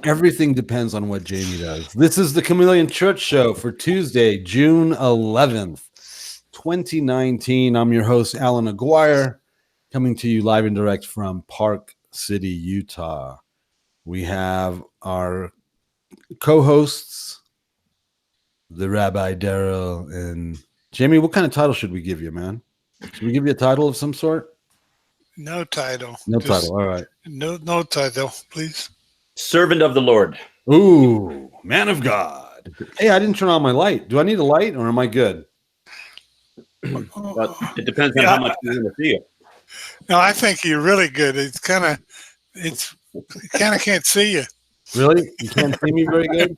Everything depends on what Jamie does. This is the Chameleon Church Show for Tuesday, June 11th, 2019. I'm your host, Allan Aguirre, coming to you live and direct from Park City, Utah. We have our co-hosts, the Rabbi Darryl and Jamie. What kind of title should we give you, man? Should we give you a title of some sort? No title. No title. All right. No title, please. Servant of the Lord. Ooh, man of God. Hey, I didn't turn on my light. Do I need a light or am I good? Well, it depends on how much you want to see it. No, I think you're really good. Can't see you. Really? You can't see me very good?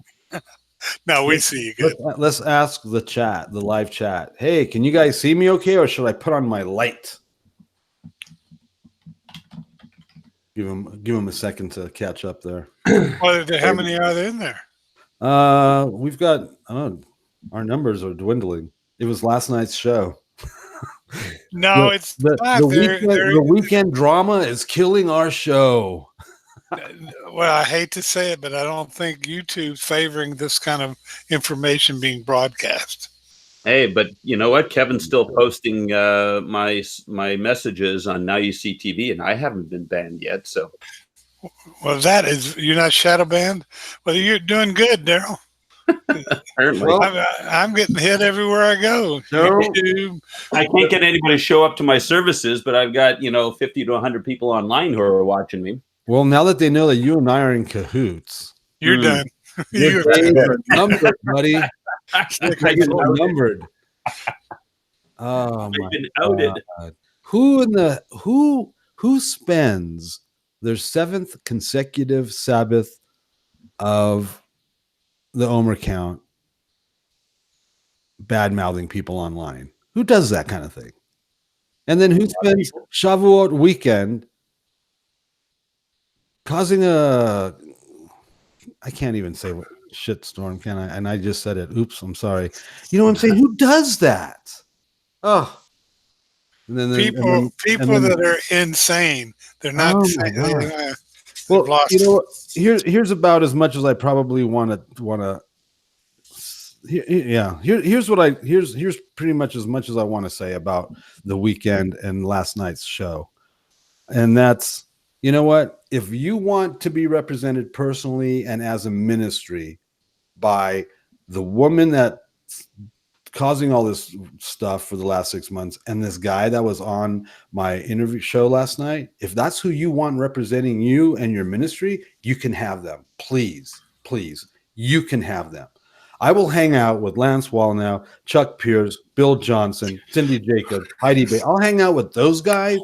No, we see you good. Let's ask the chat, the live chat. Hey, can you guys see me okay, or should I put on my light? Give him a second to catch up there. How many are there in there? We've got, our numbers are dwindling. It was last night's show. No, the weekend drama is killing our show. Well, I hate to say it, but I don't think YouTube's favoring this kind of information being broadcast. Hey, but you know what? Kevin's still posting my messages on Now You See TV, and I haven't been banned yet. So, well, you're not shadow banned. Well, you're doing good, Darryl. Apparently, I'm getting hit everywhere I go. No. I can't get anybody to show up to my services, but I've got 50 to 100 people online who are watching me. Well, now that they know that you and I are in cahoots, you're done. Your days are numbered, buddy. You're numbered. Oh my God. Who spends their 7th consecutive Sabbath of the Omer count bad-mouthing people online? Who does that kind of thing? And then who spends Shavuot weekend causing I can't even say what shitstorm, can I? And I just said it. Oops, I'm sorry. You know what I'm saying? Who does that? Oh. And then people that are insane. They're not sane. Well, here's about as much as I probably want to. Yeah, here's pretty much as much as I want to say about the weekend and last night's show, and that's, you know what? If you want to be represented personally and as a ministry by the woman that's causing all this stuff for the last 6 months and this guy that was on my interview show last night, if that's who you want representing you and your ministry, you can have them. Please, you can have them. I will hang out with Lance Wallnow, Chuck Pierce, Bill Johnson, Cindy Jacobs, Heidi Bay. I'll hang out with those guys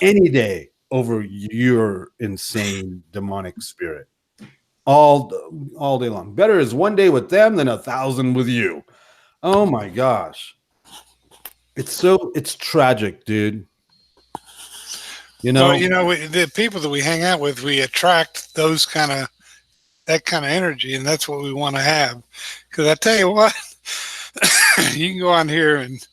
any day over your insane demonic spirit all day long. Better is one day with them than 1,000 with you. Oh my gosh. It's tragic, dude. The people that we hang out with, we attract that kind of energy, and that's what we want to have. Because I tell you what, you can go on here and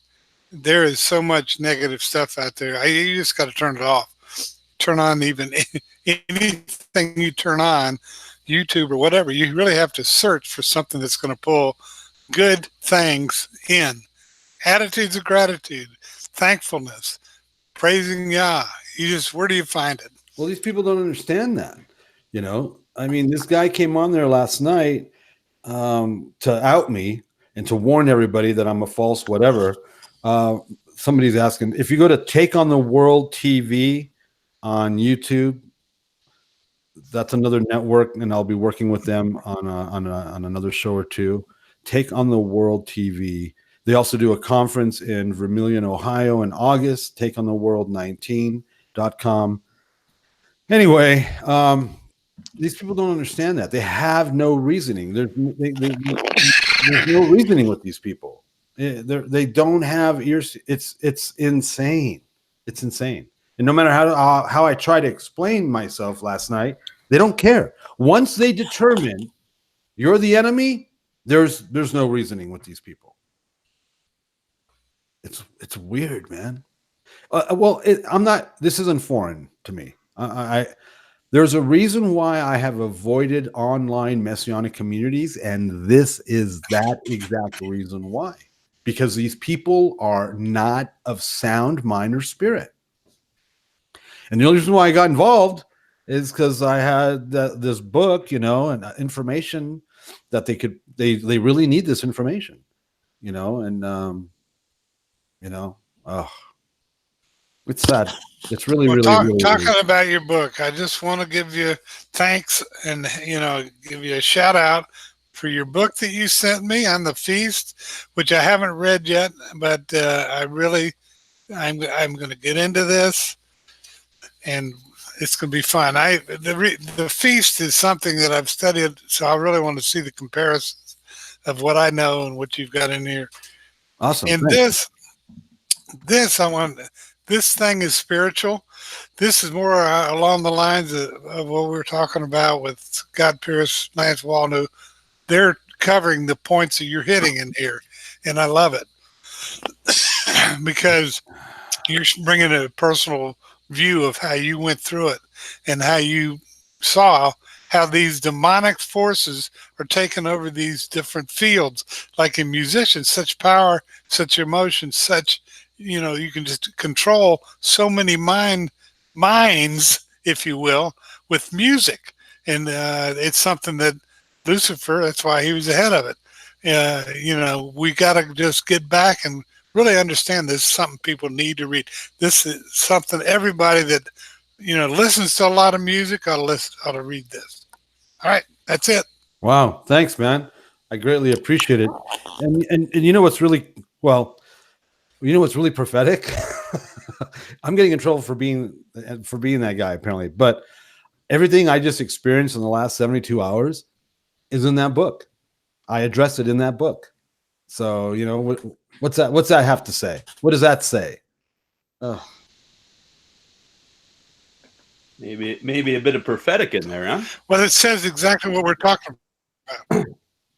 there is so much negative stuff out there. You just got to turn it off. Turn on even anything you turn on, YouTube or whatever. You really have to search for something that's going to pull good things in. Attitudes of gratitude, thankfulness, praising Yah. Where do you find it? Well, these people don't understand that. I mean, this guy came on there last night to out me and to warn everybody that I'm a false whatever. Somebody's asking, if you go to Take on the World TV on YouTube, that's another network, and I'll be working with them on another show or two. Take on the World TV. They also do a conference in Vermilion, Ohio in August. TakeOnTheWorld19.com. Anyway, these people don't understand that. They have no reasoning. There's no reasoning with these people. They don't have ears. It's insane. It's insane. And no matter how I try to explain myself last night, they don't care. Once they determine you're the enemy, there's no reasoning with these people. It's weird, man. This isn't foreign to me. There's a reason why I have avoided online Messianic communities, and this is that exact reason why. Because these people are not of sound mind or spirit. And the only reason why I got involved is because I had this book, and information that they really need this information, and oh, it's sad. It's really, Well, really, really, talking really. about your book, I just want to give you thanks and, give you a shout out for your book that you sent me on the feast, which I haven't read yet, but I'm going to get into this, and it's going to be fun. The feast is something that I've studied, so I really want to see the comparisons of what I know and what you've got in here. Awesome. And Thanks. this thing is spiritual. This is more along the lines of what we were talking about with Scott Pierce, Lance Walnu. They're covering the points that you're hitting in here, and I love it because you're bringing a personal view of how you went through it and how you saw how these demonic forces are taking over these different fields, like in musicians, such power, such emotion, such, you can just control so many minds, if you will, with music. And it's something that Lucifer, that's why he was ahead of it. We got to just get back and really understand this is something people need to read. This is something everybody that, listens to a lot of music ought to read this. All right, that's it. Wow. Thanks, man. I greatly appreciate it. And what's really, what's really prophetic? I'm getting in trouble for being that guy, apparently. But everything I just experienced in the last 72 hours is in that book. I addressed it in that book. So, what's that have to say? What does that say? Oh. Maybe a bit of prophetic in there, huh? Well, it says exactly what we're talking about.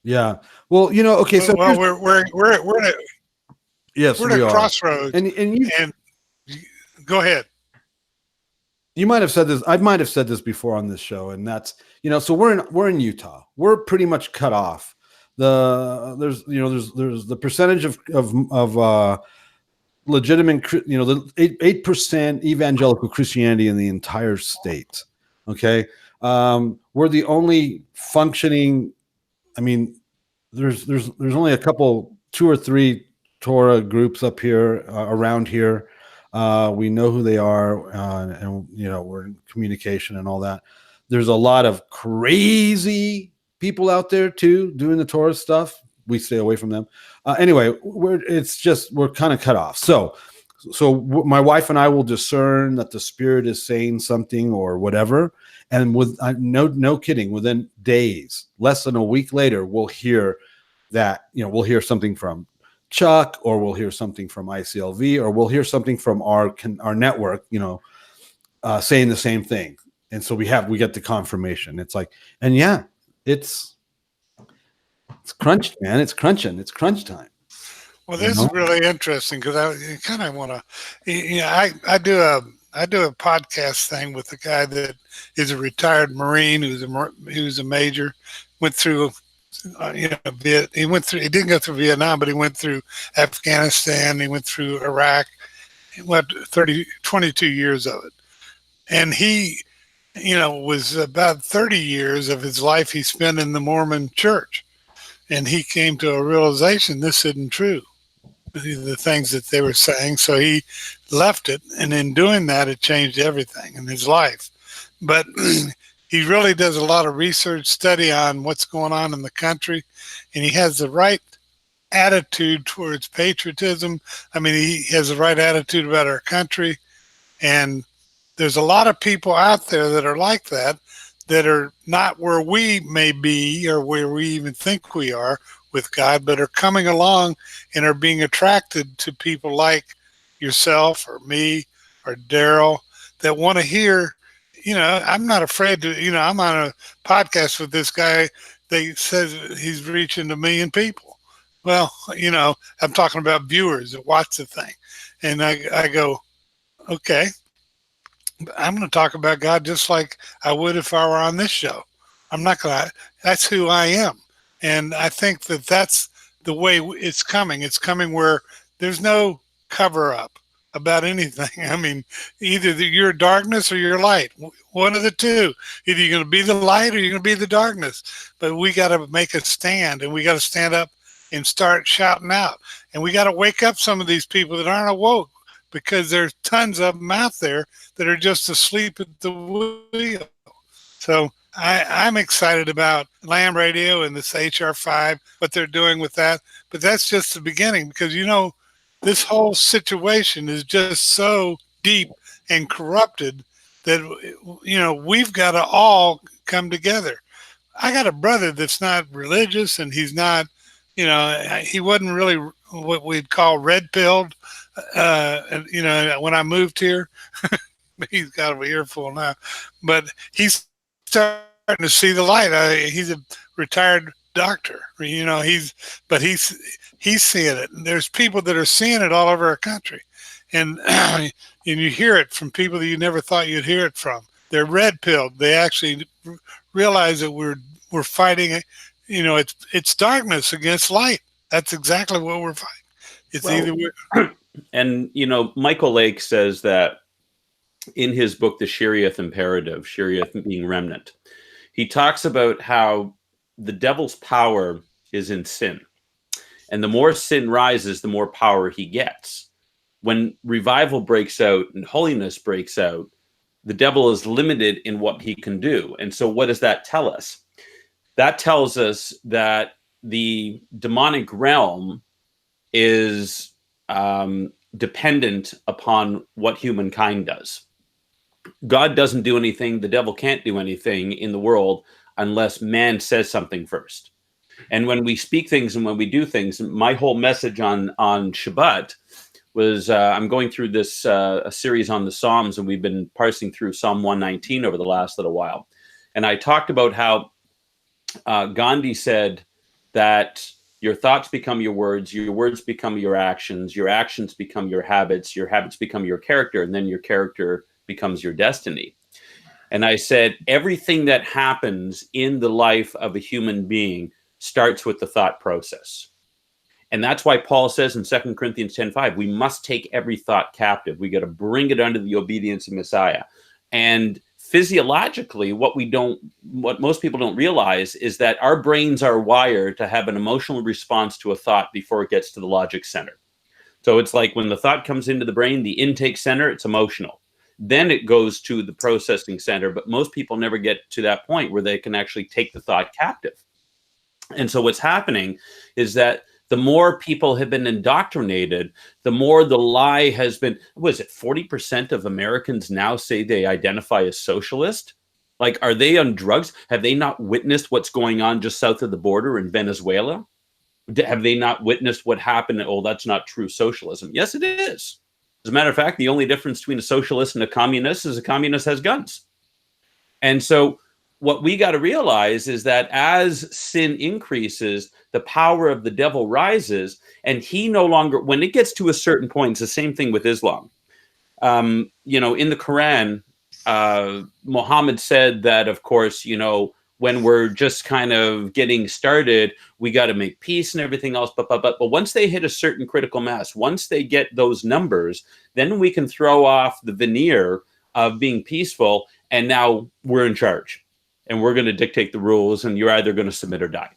Yeah. Well, okay. So we're at a, yes, we're at a crossroads. And go ahead. You might have said this. I might have said this before on this show, and that's So we're in Utah. We're pretty much cut off. There's the percentage of legitimate, the 8% evangelical Christianity in the entire state. Okay. We're the only functioning. I mean, there's only a couple, 2 or 3 Torah groups up here, around here. We know who they are, and we're in communication and all that. There's a lot of crazy people out there too doing the Torah stuff. We stay away from them. Anyway, we're kind of cut off. So my wife and I will discern that the Spirit is saying something or whatever, and with no kidding, within days, less than a week later, we'll hear that. We'll hear something from Chuck, or we'll hear something from ICLV, or we'll hear something from our network, saying the same thing. And so we get the confirmation. It's like, and yeah, it's crunched, man. It's crunching. It's crunch time. Well, this is really interesting because I kind of want to, I do a podcast thing with a guy that is a retired Marine who's a major, went through, he didn't go through Vietnam, but he went through Afghanistan. He went through Iraq. He went 22 years of it. And he, was about 30 years of his life he spent in the Mormon church. And he came to a realization this isn't true, the things that they were saying. So he left it. And in doing that, it changed everything in his life. But he really does a lot of research study on what's going on in the country. And he has the right attitude towards patriotism. I mean, he has the right attitude about our country. And there's a lot of people out there that are like that are not where we may be or where we even think we are with God, but are coming along and are being attracted to people like yourself or me or Darryl that want to hear, I'm not afraid to, I'm on a podcast with this guy. They says he's reaching 1 million people. Well, I'm talking about viewers that watch the thing. And I go, okay, I'm going to talk about God just like I would if I were on this show. I'm not going to, that's who I am. And I think that that's the way it's coming. It's coming where there's no cover up about anything. I mean, either you're darkness or you're light. One of the two. Either you're going to be the light or you're going to be the darkness. But we got to make a stand, and we got to stand up and start shouting out. And we got to wake up some of these people that aren't awoke, because there's tons of them out there that are just asleep at the wheel. So I'm excited about Lamb Radio and this HR5, what they're doing with that. But that's just the beginning, because, you know, this whole situation is just so deep and corrupted that, you know, we've got to all come together. I got a brother that's not religious, and he's not, you know, he wasn't really what we'd call red-pilled, you know, when I moved here. He's got an earful now. But he's starting to see the light. He's a retired doctor, you know, he's seeing it. There's people that are seeing it all over our country. And and you hear it from people that you never thought you'd hear it from. They're red-pilled. They actually realize that we're fighting, you know, it's darkness against light. That's exactly what we're fighting. It's either we're... And, you know, Michael Lake says that in his book, The Sheriath Imperative, Sheriath being remnant, he talks about how the devil's power is in sin. And the more sin rises, the more power he gets. When revival breaks out and holiness breaks out, the devil is limited in what he can do. And so what does that tell us? That tells us that the demonic realm is dependent upon what humankind does. God doesn't do anything. The devil can't do anything in the world unless man says something first. And when we speak things and when we do things, my whole message on Shabbat was, I'm going through this a series on the Psalms, and we've been parsing through Psalm 119 over the last little while. And I talked about how Gandhi said that your thoughts become your words become your actions become your habits become your character, and then your character becomes your destiny. And I said, everything that happens in the life of a human being starts with the thought process. And that's why Paul says in 2 Corinthians 10:5, we must take every thought captive. We got to bring it under the obedience of Messiah. And physiologically, what most people don't realize is that our brains are wired to have an emotional response to a thought before it gets to the logic center. So it's like when the thought comes into the brain, the intake center, it's emotional. Then it goes to the processing center, but most people never get to that point where they can actually take the thought captive. And so what's happening is that the more people have been indoctrinated, the more the lie has been, 40% of Americans now say they identify as socialist? Like, are they on drugs? Have they not witnessed what's going on just south of the border in Venezuela? Have they not witnessed what happened? Oh, that's not true socialism. Yes, it is. As a matter of fact, the only difference between a socialist and a communist is a communist has guns. And so what we got to realize is that as sin increases, the power of the devil rises, and he no longer, when it gets to a certain point, it's the same thing with Islam. You know, in the Quran, Muhammad said that, of course, you know, when we're just kind of getting started, we got to make peace and everything else. But once they hit a certain critical mass, once they get those numbers, then we can throw off the veneer of being peaceful, and now we're in charge, and we're going to dictate the rules, and you're either going to submit or die.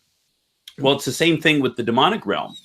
Well, it's the same thing with the demonic realm.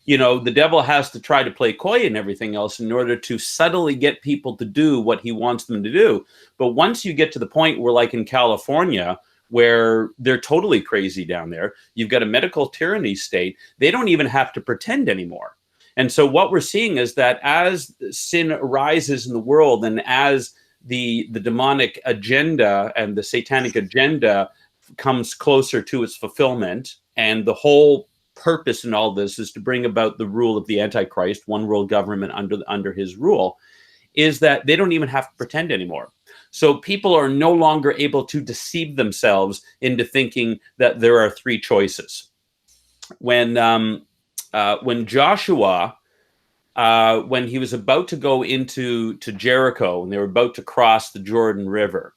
You know, the devil has to try to play coy and everything else in order to subtly get people to do what he wants them to do. But once you get to the point where, like in California, where they're totally crazy down there, you've got a medical tyranny state, they don't even have to pretend anymore. And so what we're seeing is that as sin rises in the world, and as the demonic agenda and the satanic agenda comes closer to its fulfillment, and the whole purpose in all this is to bring about the rule of the Antichrist, one world government under his rule, is that they don't even have to pretend anymore. So people are no longer able to deceive themselves into thinking that there are three choices. When Joshua when he was about to go into Jericho and they were about to cross the Jordan River,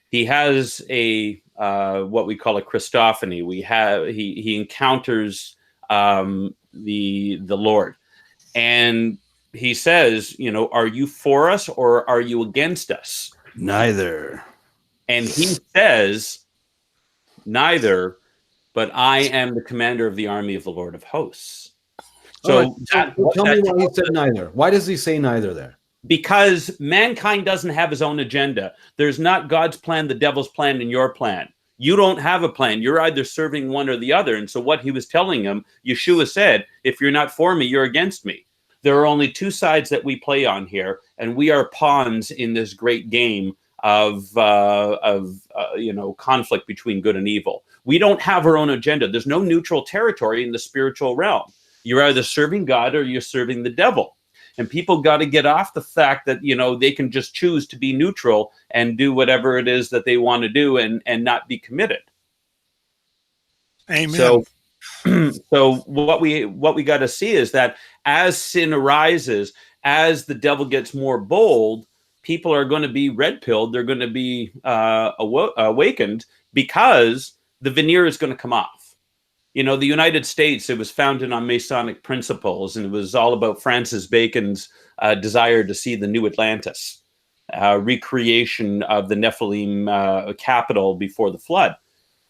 he has a what we call a Christophany. He encounters the Lord, and he says, are you for us or are you against us? Neither. And he says, neither, but I am the commander of the army of the Lord of hosts. So, tell me why he said neither. Why does he say neither there? Because mankind doesn't have his own agenda. There's not God's plan, the devil's plan, and your plan. You don't have a plan. You're either serving one or the other. And so what he was telling him, Yeshua said, if you're not for me, you're against me. There are only two sides that we play on here, and we are pawns in this great game of conflict between good and evil. We don't have our own agenda. There's no neutral territory in the spiritual realm. You're either serving God or you're serving the devil. And people got to get off the fact that, they can just choose to be neutral and do whatever it is that they want to do and not be committed. Amen. So what we got to see is that as sin arises, as the devil gets more bold, people are going to be red-pilled. They're going to be awakened because the veneer is going to come off. The United States, it was founded on Masonic principles, and it was all about Francis Bacon's desire to see the new Atlantis, recreation of the Nephilim capital before the flood.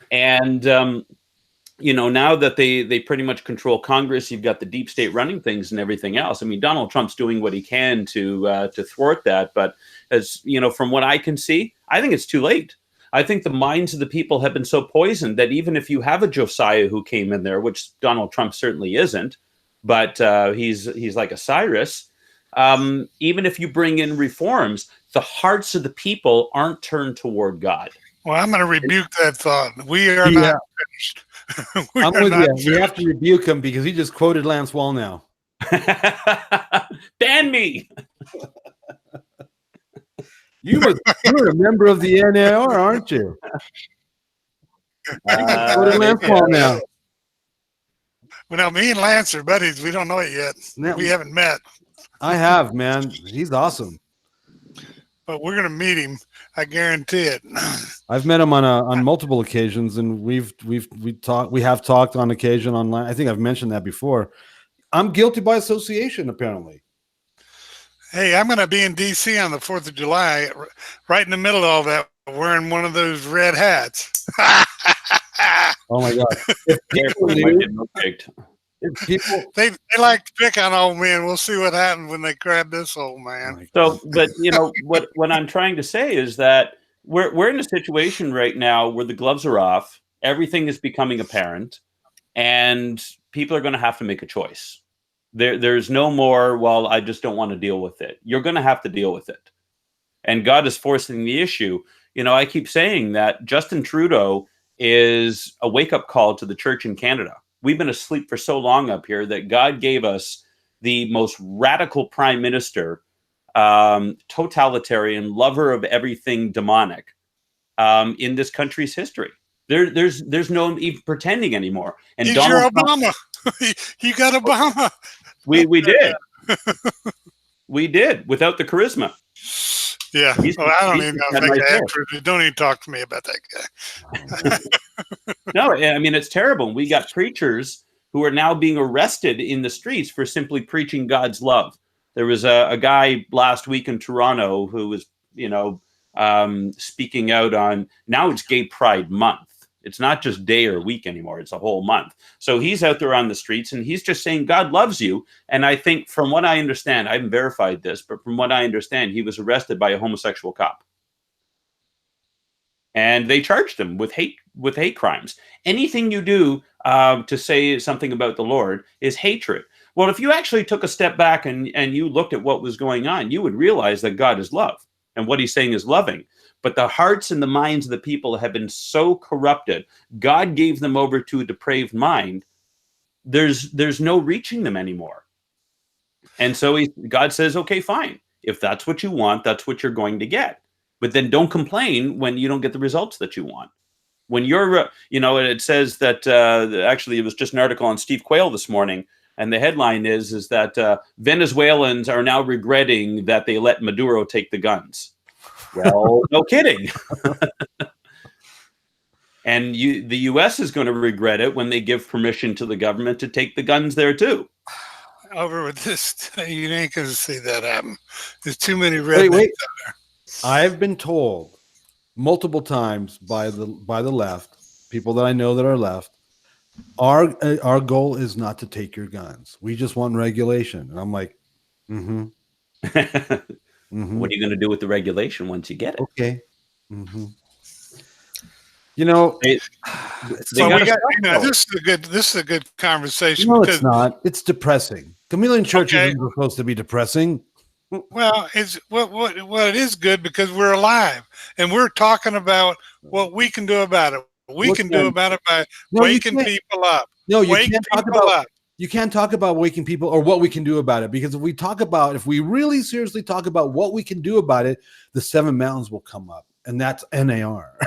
And, now that they pretty much control Congress, you've got the deep state running things and everything else. I mean, Donald Trump's doing what he can to thwart that. But as from what I can see, I think it's too late. I think the minds of the people have been so poisoned that even if you have a Josiah who came in there, which Donald Trump certainly isn't, but he's like a Cyrus, even if you bring in reforms, the hearts of the people aren't turned toward God. Well, I'm going to rebuke that thought. We are not finished. I'm with you. We have to rebuke him because he just quoted Lance Wall now. Ban me. You're a member of the NAR, aren't you? Lance Wall now. Well, me and Lance are buddies. We don't know it yet. Now, we haven't met. I have, man. He's awesome. But we're going to meet him. I guarantee it. I've met him on multiple occasions, and we have talked on occasion online. I think I've mentioned that before. I'm guilty by association, apparently. Hey, I'm going to be in D.C. on the 4th of July, right in the middle of all that, wearing one of those red hats. Oh, my God. They like to pick on old men. We'll see what happens when they grab this old man. So, but, what I'm trying to say is that we're in a situation right now where the gloves are off. Everything is becoming apparent, and people are going to have to make a choice. There's no more, well, I just don't want to deal with it. You're going to have to deal with it. And God is forcing the issue. I keep saying that Justin Trudeau is a wake-up call to the church in Canada. We've been asleep for so long up here that God gave us the most radical prime minister, totalitarian, lover of everything demonic in this country's history. There's no even pretending anymore. And he's Donald your Obama. You got Obama. We did. We did without the charisma. Yeah. I don't even know if that guy. Don't even talk to me about that guy. No, I mean, it's terrible. We got preachers who are now being arrested in the streets for simply preaching God's love. There was a guy last week in Toronto who was, speaking out on, now it's Gay Pride Month. It's not just day or week anymore. It's a whole month. So he's out there on the streets and he's just saying God loves you. And I think from what I understand, I haven't verified this, but from what I understand, he was arrested by a homosexual cop. And they charged him with hate crimes. Anything you do to say something about the Lord is hatred. Well, if you actually took a step back and you looked at what was going on, you would realize that God is love and what he's saying is loving. But the hearts and the minds of the people have been so corrupted. God gave them over to a depraved mind. There's no reaching them anymore. And so God says, okay, fine. If that's what you want, that's what you're going to get. But then don't complain when you don't get the results that you want. When you're, it says that actually it was just an article on Steve Quayle this morning. And the headline is that Venezuelans are now regretting that they let Maduro take the guns. Well, no kidding. And the U.S. is going to regret it when they give permission to the government to take the guns there too. Over with this, you ain't going to see that happen. There's too many rednecks out there. I've been told multiple times by the left, people that I know that are left, our goal is not to take your guns. We just want regulation. And I'm like, mm-hmm. Mm-hmm. What are you going to do with the regulation once you get it? Okay. Mm-hmm. You know, this is a good conversation. No, it's not. It's depressing. Chameleon Church isn't supposed to be depressing. Well, it's what it is good because we're alive and we're talking about what we can do about it. We can do about it by waking people up. No, you can't talk about. You can't talk about waking people or what we can do about it, because if we really seriously talk about what we can do about it, the 7 mountains will come up, and that's NAR.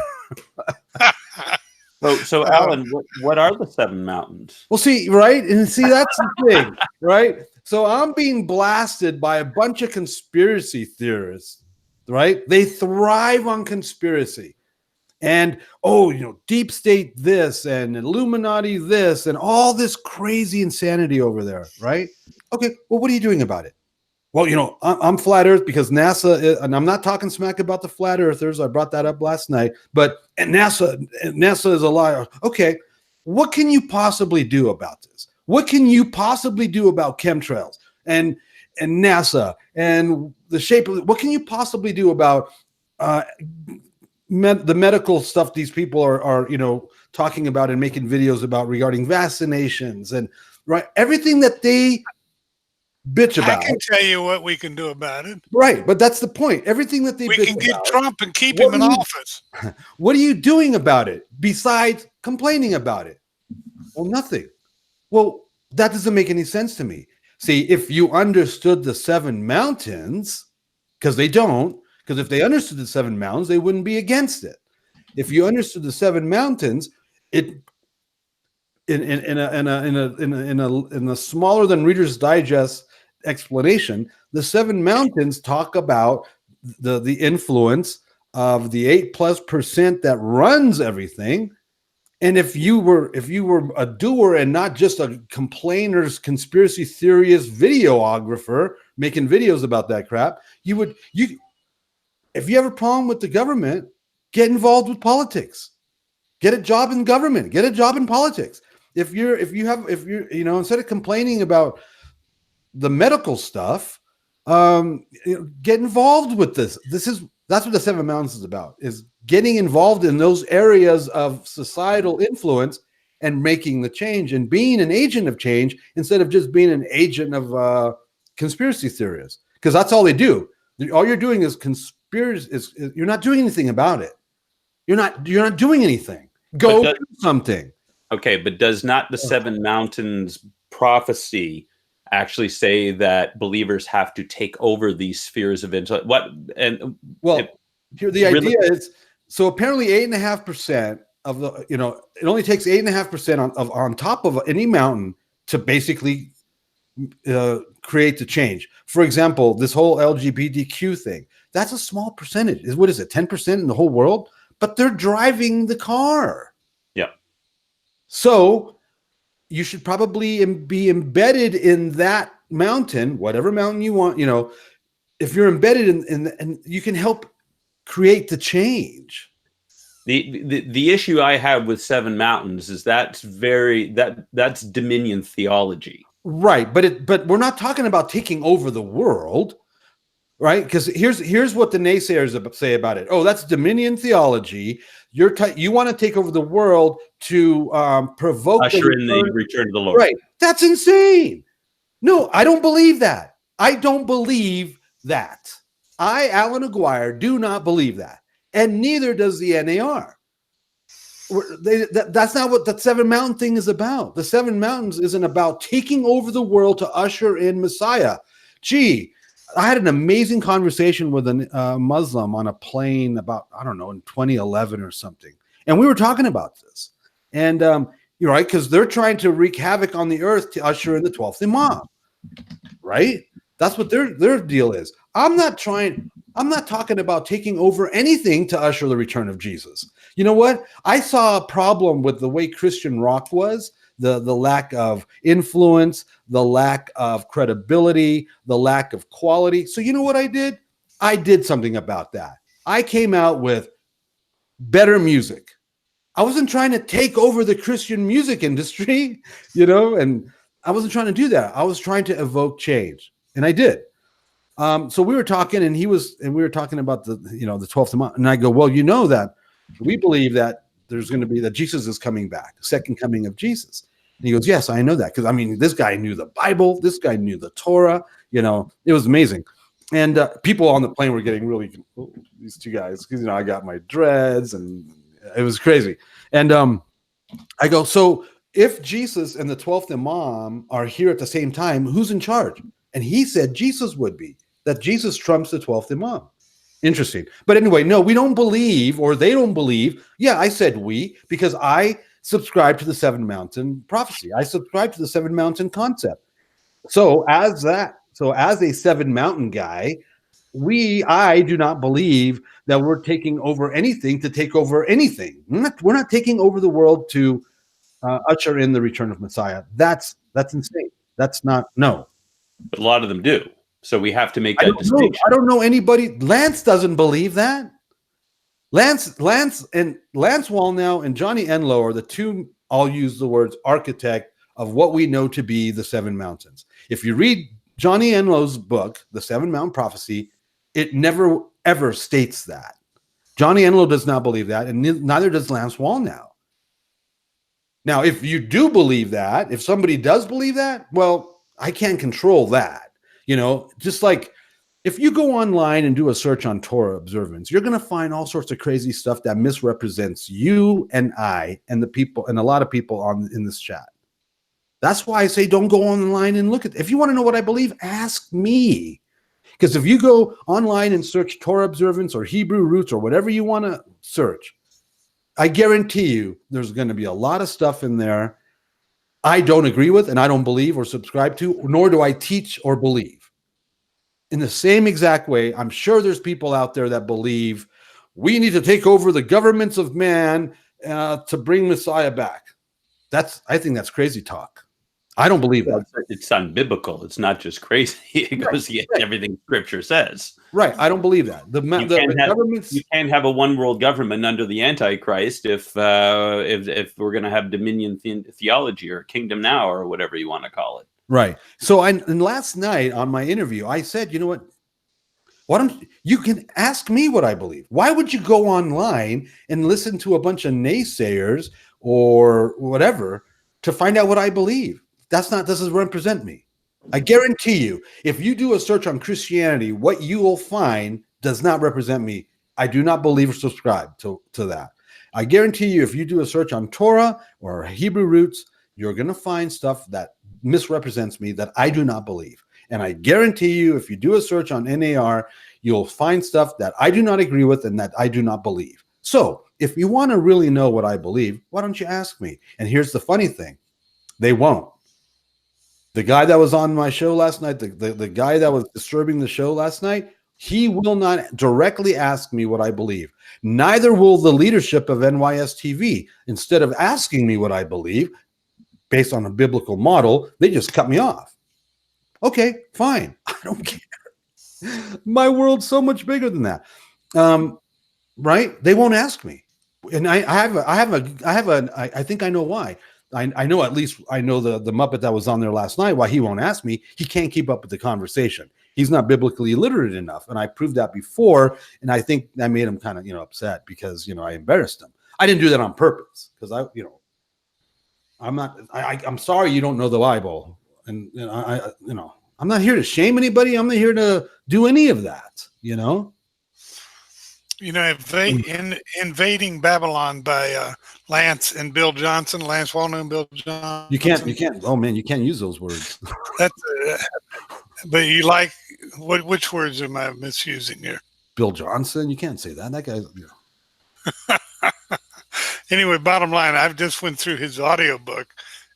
So Allan, what are the 7 mountains? Well, see, right? And see, that's the thing, right? So I'm being blasted by a bunch of conspiracy theorists, right? They thrive on conspiracy. And, deep state this and Illuminati this and all this crazy insanity over there, right? Okay, well, what are you doing about it? Well, I'm flat Earth because NASA, and I'm not talking smack about the flat Earthers. I brought that up last night. But NASA is a liar. Okay, what can you possibly do about this? What can you possibly do about chemtrails and NASA and the shape of it? What can you possibly do about the medical stuff these people are talking about and making videos about regarding vaccinations and everything that they bitch about? I can tell you what we can do about it. Right, but that's the point. Everything that we can get Trump and keep him in office. What are you doing about it besides complaining about it? Well, nothing. Well, that doesn't make any sense to me. See, if you understood the 7 mountains, because they don't, because if they understood the 7 mountains, they wouldn't be against it. If you understood the 7 mountains, in a smaller than Reader's Digest explanation, the 7 mountains talk about the influence of the 8+% that runs everything. And if you were a doer and not just a complainer's conspiracy theorist videographer making videos about that crap, if you have a problem with the government, get involved with politics. Get a job in government. Get a job in politics. If you're instead of complaining about the medical stuff, get involved with this. That's what the 7 Mountains is about, is getting involved in those areas of societal influence and making the change and being an agent of change instead of just being an agent of conspiracy theorists. Because that's all they do. All you're doing is you're not doing anything about it. You're not doing anything. Go do something. Okay, but does not the 7 Mountains prophecy actually say that believers have to take over these spheres of influence? Here the idea is, so apparently 8.5% of the, it only takes 8.5% on top of any mountain to basically create the change. For example, this whole LGBTQ thing, that's a small percentage. What is it, 10% in the whole world? But they're driving the car. Yeah. So you should probably be embedded in that mountain, whatever mountain you want. If you're embedded in and you can help create the change. The issue I have with 7 Mountains is that's dominion theology. Right, but we're not talking about taking over the world, right? Because here's what the naysayers say about it. Oh, that's dominion theology. You want to take over the world to provoke the return of the Lord. Right, that's insane. No, I don't believe that. I don't believe that. I, Allan Aguirre, do not believe that, and neither does the NAR. That's not what the 7 Mountain thing is about. The 7 Mountains isn't about taking over the world to usher in Messiah. Gee, I had an amazing conversation with a Muslim on a plane about, I don't know, in 2011 or something. And we were talking about this. And, You're right, because they're trying to wreak havoc on the earth to usher in the 12th Imam, right? That's what their deal is. I'm not talking about taking over anything to usher the return of Jesus. You know what? I saw a problem with the way Christian rock was, the lack of influence, the lack of credibility, the lack of quality. So you know what I did? I did something about that. I came out with better music. I wasn't trying to take over the Christian music industry, and I wasn't trying to do that. I was trying to evoke change, and I did. So we were talking, and we were talking about the 12th month, and I go, well, that we believe that there's going to be that Jesus is coming back, the second coming of Jesus. And he goes, yes, I know that, because this guy knew the Bible, this guy knew the Torah. It was amazing. And people on the plane were getting really, these two guys, because I got my dreads, and it was crazy. And I go, so if Jesus and the 12th Imam are here at the same time, who's in charge? And he said Jesus would be, that Jesus trumps the 12th Imam. Interesting. But anyway, no, we don't believe, or they don't believe. Yeah, I said we, because I subscribe to the seven mountain prophecy. I subscribe to the seven mountain concept. So as a seven mountain guy, I do not believe that we're taking over anything to take over anything. We're not taking over the world to usher in the return of Messiah. That's insane. That's not, no. But a lot of them do. So we have to make that distinction. I don't know anybody. Lance doesn't believe that. Lance Wallnau and Johnny Enlow are the two, I'll use the words, architect of what we know to be the seven mountains. If you read Johnny Enlow's book, The Seven Mountain Prophecy, it never, ever states that. Johnny Enlow does not believe that, and neither does Lance Wallnau. Now, if you do believe that, if somebody does believe that, well, I can't control that. Just like if you go online and do a search on Torah observance, you're going to find all sorts of crazy stuff that misrepresents you and I and the people and a lot of people in this chat. That's why I say don't go online and look at. If you want to know what I believe, ask me. Because if you go online and search Torah observance or Hebrew roots or whatever you want to search, I guarantee you there's going to be a lot of stuff in there I don't agree with and I don't believe or subscribe to, nor do I teach or believe. In the same exact way, I'm sure there's people out there that believe we need to take over the governments of man to bring Messiah back. I think that's crazy talk. I don't believe that. It's unbiblical. It's not just crazy. It goes against everything Scripture says. Right. I don't believe that. You can't have a one world government under the Antichrist if we're going to have dominion theology or kingdom now or whatever you want to call it. Right. So and last night on my interview, I said, you know what? Why don't you can ask me what I believe? Why would you go online and listen to a bunch of naysayers or whatever to find out what I believe? This doesn't represent me. I guarantee you, if you do a search on Christianity, what you will find does not represent me. I do not believe or subscribe to that. I guarantee you, if you do a search on Torah or Hebrew roots, you're going to find stuff that misrepresents me that I do not believe. And I guarantee you, if you do a search on NAR, you'll find stuff that I do not agree with and that I do not believe. So if you want to really know what I believe, why don't you ask me? And here's the funny thing. They won't. The guy that was on my show last night, the guy that was disturbing the show last night, he will not directly ask me what I believe. Neither will the leadership of NYS TV. Instead of asking me what I believe, based on a biblical model, they just cut me off. Okay, fine. I don't care. My world's so much bigger than that. Right? They won't ask me. And I think I know why. I know, at least I know the Muppet that was on there last night, why he won't ask me. He can't keep up with the conversation. He's not biblically literate enough. And I proved that before. And I think that made him kind of, upset because, I embarrassed him. I didn't do that on purpose because I'm sorry you don't know the Bible. And, I'm not here to shame anybody. I'm not here to do any of that, Invading Babylon by Lance Wallnau and Bill Johnson. You can't. Oh man, you can't use those words. But you like which words am I misusing here? Bill Johnson. You can't say that. That guy's. anyway, bottom line, I've just went through his audiobook,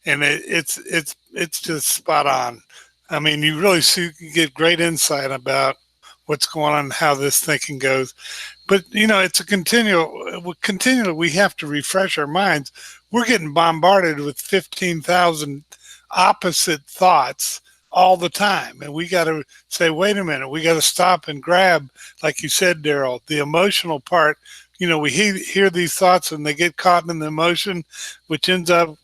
and it's just spot on. I mean, you really you get great insight about what's going on, how this thinking goes. But it's a continually we have to refresh our minds. We're getting bombarded with 15,000 opposite thoughts all the time, and we got to say, wait a minute, we got to stop and grab, like you said, Darryl, the emotional part. We hear these thoughts and they get caught in the emotion, which ends up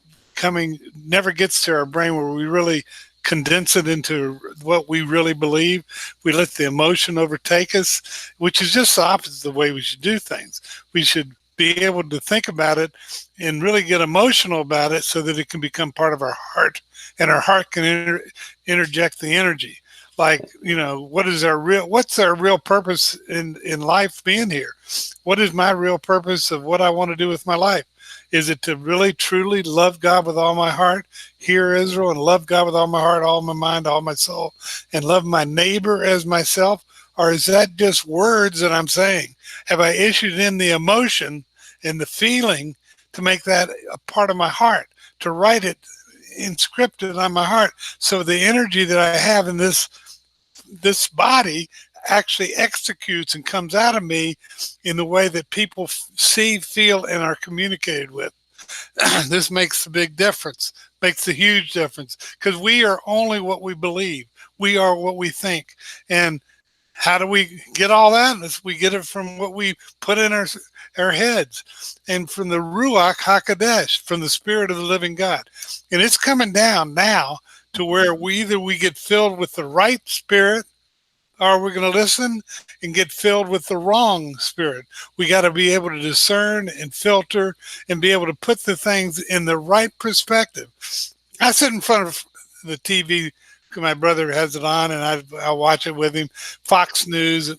never gets to our brain where we really condense it into what we really believe. We let the emotion overtake us, which is just the opposite of the way we should do things. We should be able to think about it and really get emotional about it so that it can become part of our heart, and our heart can interject the energy. Like, what's our real purpose in life being here? What is my real purpose of what I want to do with my life? Is it to really, truly love God with all my heart, hear Israel, and love God with all my heart, all my mind, all my soul, and love my neighbor as myself? Or is that just words that I'm saying? Have I issued in the emotion and the feeling to make that a part of my heart, to write it inscripted on my heart, so the energy that I have in this body actually executes and comes out of me in the way that people see, feel, and are communicated with? This makes a big difference, makes a huge difference, because we are only what we believe. We are what we think. And how do we get all that? We get it from what we put in our heads, and from the Ruach HaKodesh, from the Spirit of the living God. And it's coming down now to where we get filled with the right spirit, or we're going to listen and get filled with the wrong spirit. We got to be able to discern and filter and be able to put the things in the right perspective. I sit in front of the TV. My brother has it on, and I watch it with him, Fox News.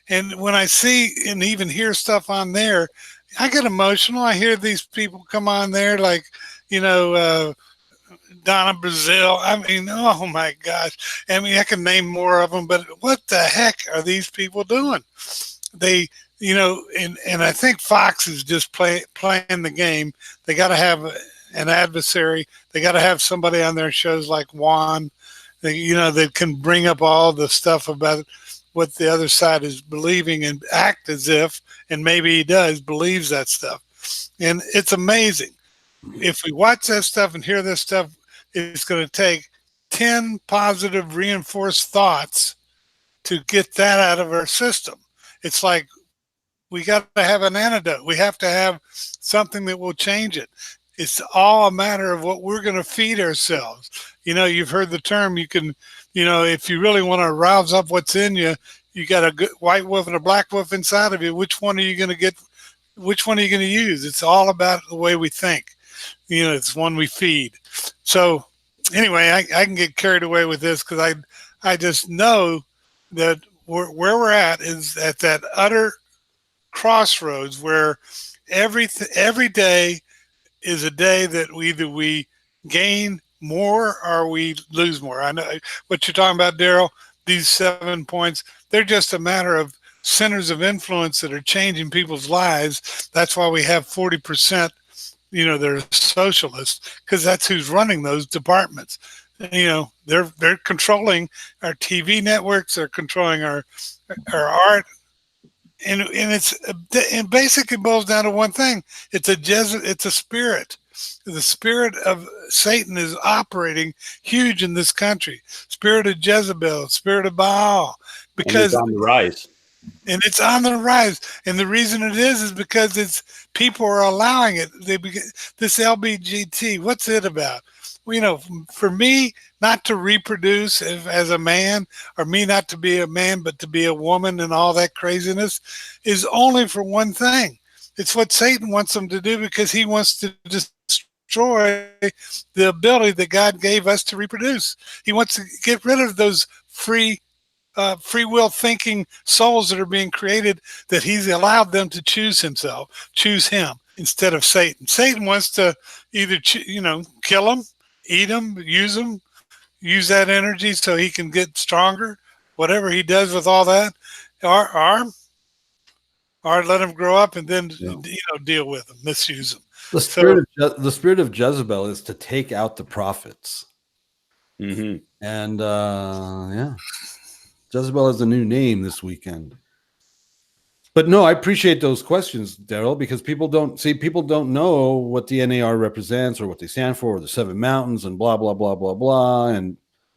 And when I see and even hear stuff on there, I get emotional. I hear these people come on there like, Donna Brazil. I mean, oh my gosh. I mean, I can name more of them, but what the heck are these people doing? They, and I think Fox is just playing the game. They got to have an adversary. They got to have somebody on their shows like Juan. They can bring up all the stuff about what the other side is believing and act as if, and maybe he believes that stuff. And it's amazing. If we watch that stuff and hear this stuff, it's going to take 10 positive reinforced thoughts to get that out of our system. It's like we got to have an antidote. We have to have something that will change it. It's all a matter of what we're going to feed ourselves. You've heard the term, you can, if you really want to rouse up what's in you, you got a good white wolf and a black wolf inside of you. Which one are you going to get? Which one are you going to use? It's all about the way we think. It's one we feed. So anyway, I can get carried away with this because I just know that where we're at is at that utter crossroads where every day is a day that either we gain more or we lose more. I know what you're talking about, Darryl. These 7 points, they're just a matter of centers of influence that are changing people's lives. That's why we have 40%, they're socialists, because that's who's running those departments. They're controlling our TV networks. They're controlling our art. And it basically boils down to one thing. It's a spirit. The spirit of Satan is operating huge in this country. Spirit of Jezebel, spirit of Baal, because and it's on the rise. And it's on the rise. And the reason it is because people are allowing it. This LBGT, what's it about? For me not to reproduce as a man, or me not to be a man but to be a woman, and all that craziness is only for one thing. It's what Satan wants them to do, because he wants to destroy the ability that God gave us to reproduce. He wants to get rid of those free will thinking souls that are being created, that he's allowed them to choose him instead of Satan. Satan wants to either kill them, eat them, use that energy so he can get stronger, whatever he does with all that, or let them grow up and then deal with them, misuse them. The So spirit of Jezebel is to take out the prophets. Mm-hmm. And yeah, Jezebel is a new name this weekend. But no, I appreciate those questions, Daryl, because people don't know what the NAR represents or what they stand for, or the seven mountains and blah, blah, blah, blah, blah. And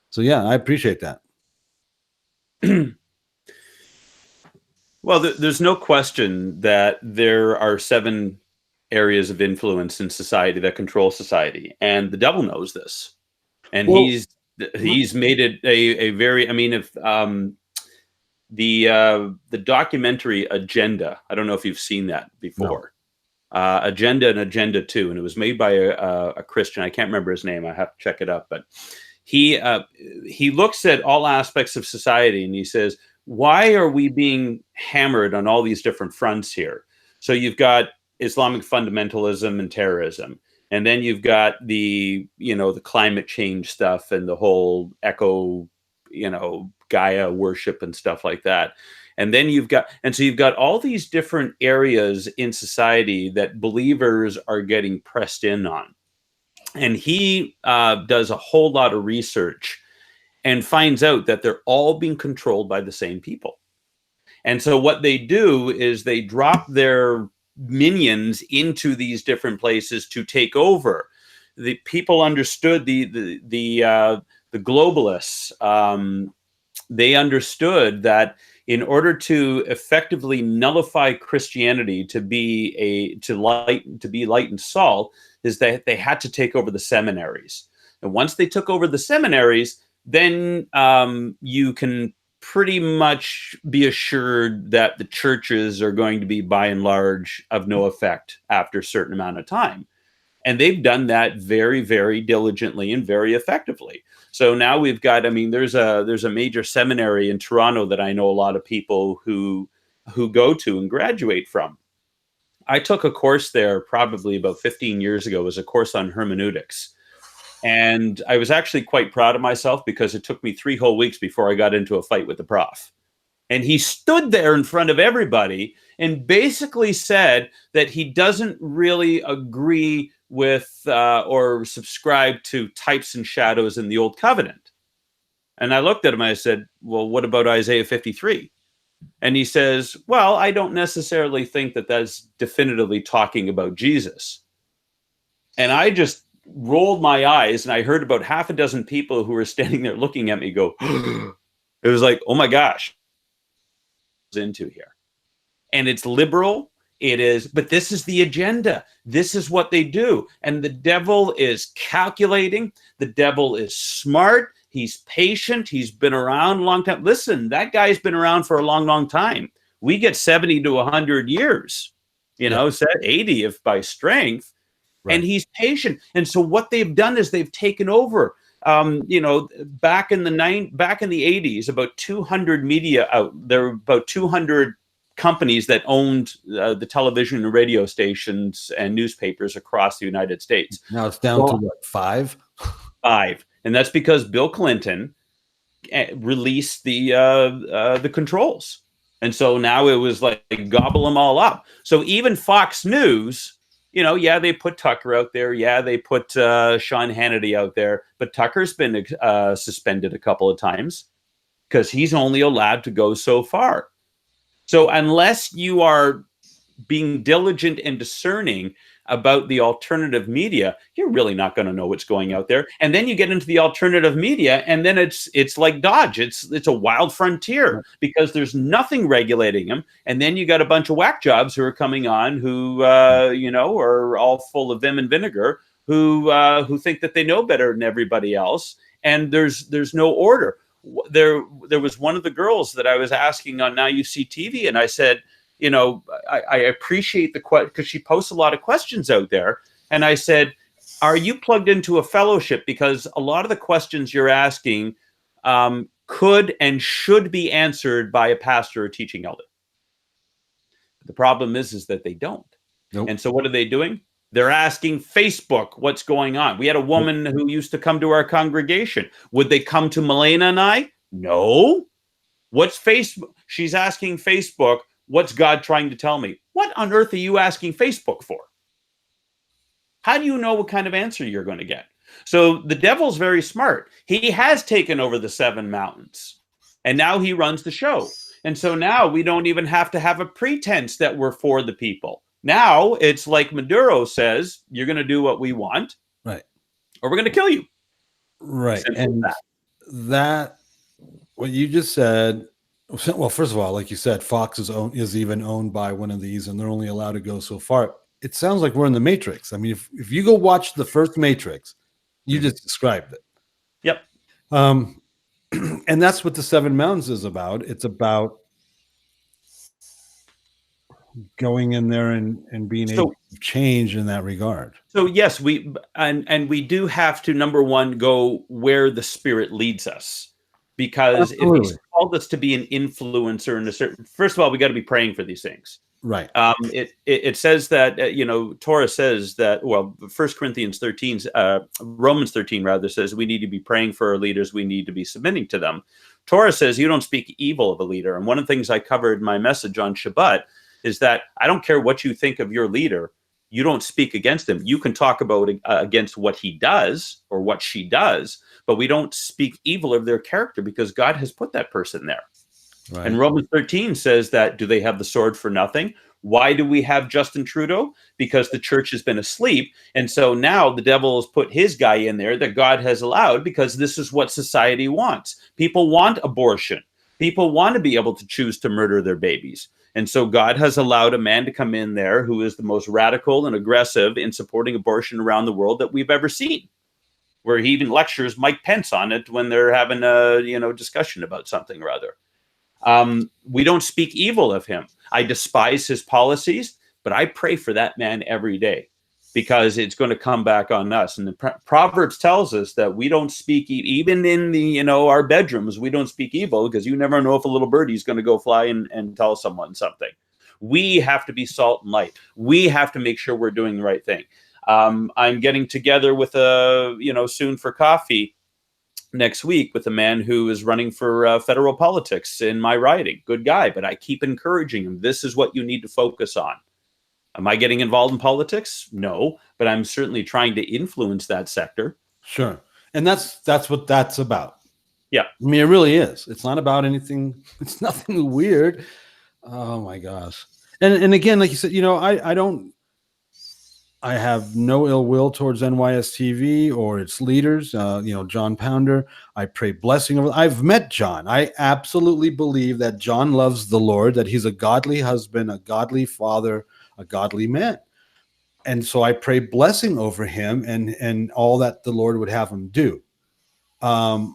so, yeah, I appreciate that. Well, there's no question that there are 7 areas of influence in society that control society, and the devil knows this, and Well, he's made it a very. I mean, if the documentary Agenda, I don't know if you've seen that before. Agenda and Agenda 2, and it was made by a Christian. I can't remember his name. I have to check it up, but he looks at all aspects of society and he says, why are we being hammered on all these different fronts here? So you've got Islamic fundamentalism and terrorism, and then you've got the climate change stuff and the whole Gaia worship and stuff like that. And then you've got all these different areas in society that believers are getting pressed in on. And he does a whole lot of research and finds out that they're all being controlled by the same people. And so what they do is they drop their minions into these different places to take over. The people understood the globalists. They understood that in order to effectively nullify Christianity to be light and salt, is that they had to take over the seminaries. And once they took over the seminaries, then you can pretty much be assured that the churches are going to be, by and large, of no effect after a certain amount of time. And they've done that very, very diligently and very effectively. So now we've got, there's a major seminary in Toronto that I know a lot of people who go to and graduate from. I took a course there probably about 15 years ago. It was a course on hermeneutics. And I was actually quite proud of myself because it took me 3 whole weeks before I got into a fight with the prof. And he stood there in front of everybody and basically said that he doesn't really agree with or subscribe to types and shadows in the Old Covenant. And I looked at him and I said, well, what about Isaiah 53? And he says, well, I don't necessarily think that that's definitively talking about Jesus. And I just rolled my eyes and I heard about half a dozen people who were standing there looking at me go, it was like, oh my gosh, into here. And it's liberal. It is, but this is the agenda. This is what they do. And the devil is calculating. The devil is smart. He's patient. He's been around a long time. Listen, that guy's been around for a long, long time. We get 70 to 100 years, 80 if by strength. Right. And he's patient. And so what they've done is they've taken over. Back in the 80s, about 200 media out there were about 200 companies that owned the television and radio stations and newspapers across the United States. Now it's down to what, 5? 5, and that's because Bill Clinton released the controls, and so now it was like gobble them all up. So even Fox News, they put Tucker out there, they put Sean Hannity out there, but Tucker's been suspended a couple of times because he's only allowed to go so far. So unless you are being diligent and discerning about the alternative media, you're really not going to know what's going out there. And then you get into the alternative media, and then it's like Dodge. It's a wild frontier because there's nothing regulating them. And then you got a bunch of whack jobs who are coming on who are all full of vim and vinegar, who think that they know better than everybody else. And there's no order. There was one of the girls that I was asking on Now You See TV, and I said, I appreciate the question because she posts a lot of questions out there. And I said, are you plugged into a fellowship? Because a lot of the questions you're asking could and should be answered by a pastor or teaching elder. The problem is that they don't. Nope. And so what are they doing? They're asking Facebook what's going on. We had a woman who used to come to our congregation. Would they come to Milena and I? No. What's Facebook? She's asking Facebook, what's God trying to tell me? What on earth are you asking Facebook for? How do you know what kind of answer you're going to get? So the devil's very smart. He has taken over the 7 mountains, and now he runs the show. And so now we don't even have to have a pretense that we're for the people. Now it's like Maduro says, you're going to do what we want, Right, or we're going to kill you. right. Simple as And that what you just said. Well, first of all, like you said, Fox is even owned by one of these, and they're only allowed to go so far. It sounds like we're in the Matrix. I mean, if you go watch the first Matrix, you just described it. Yep. And that's what the 7 Mountains is about. It's about going in there and being able to change in that regard. So yes, we do have to, number one, go where the Spirit leads us, because Absolutely. if He's called us to be an influencer in a certain, first of all, we got to be praying for these things. Right. It says that Torah says that, well, 1 Corinthians 13, Romans 13 rather, says we need to be praying for our leaders. We need to be submitting to them. Torah says you don't speak evil of a leader. And one of the things I covered in my message on Shabbat is that I don't care what you think of your leader. You don't speak against him. You can talk about against what he does or what she does, but we don't speak evil of their character because God has put that person there. Right. And Romans 13 says that, do they have the sword for nothing? Why do we have Justin Trudeau? Because the church has been asleep. And so now the devil has put his guy in there that God has allowed, because this is what society wants. People want abortion. People want to be able to choose to murder their babies. And so God has allowed a man to come in there who is the most radical and aggressive in supporting abortion around the world that we've ever seen, where he even lectures Mike Pence on it when they're having a discussion about something or other. We don't speak evil of him. I despise his policies, but I pray for that man every day, because it's going to come back on us. And the Proverbs tells us that we don't speak even in the our bedrooms. We don't speak evil, because you never know if a little birdie is going to go fly and tell someone something. We have to be salt and light. We have to make sure we're doing the right thing. I'm getting together with soon for coffee next week with a man who is running for federal politics in my riding. Good guy, but I keep encouraging him. This is what you need to focus on. Am I getting involved in politics? No, but I'm certainly trying to influence that sector. Sure. And that's what that's about. Yeah. I mean, it really is. It's not about anything. It's nothing weird. Oh my gosh. And again, like you said, I have no ill will towards NYSTV or its leaders, John Pounder. I pray blessing over. I've met John. I absolutely believe that John loves the Lord, that he's a godly husband, a godly father, a godly man. And so I pray blessing over him and all that the Lord would have him do. I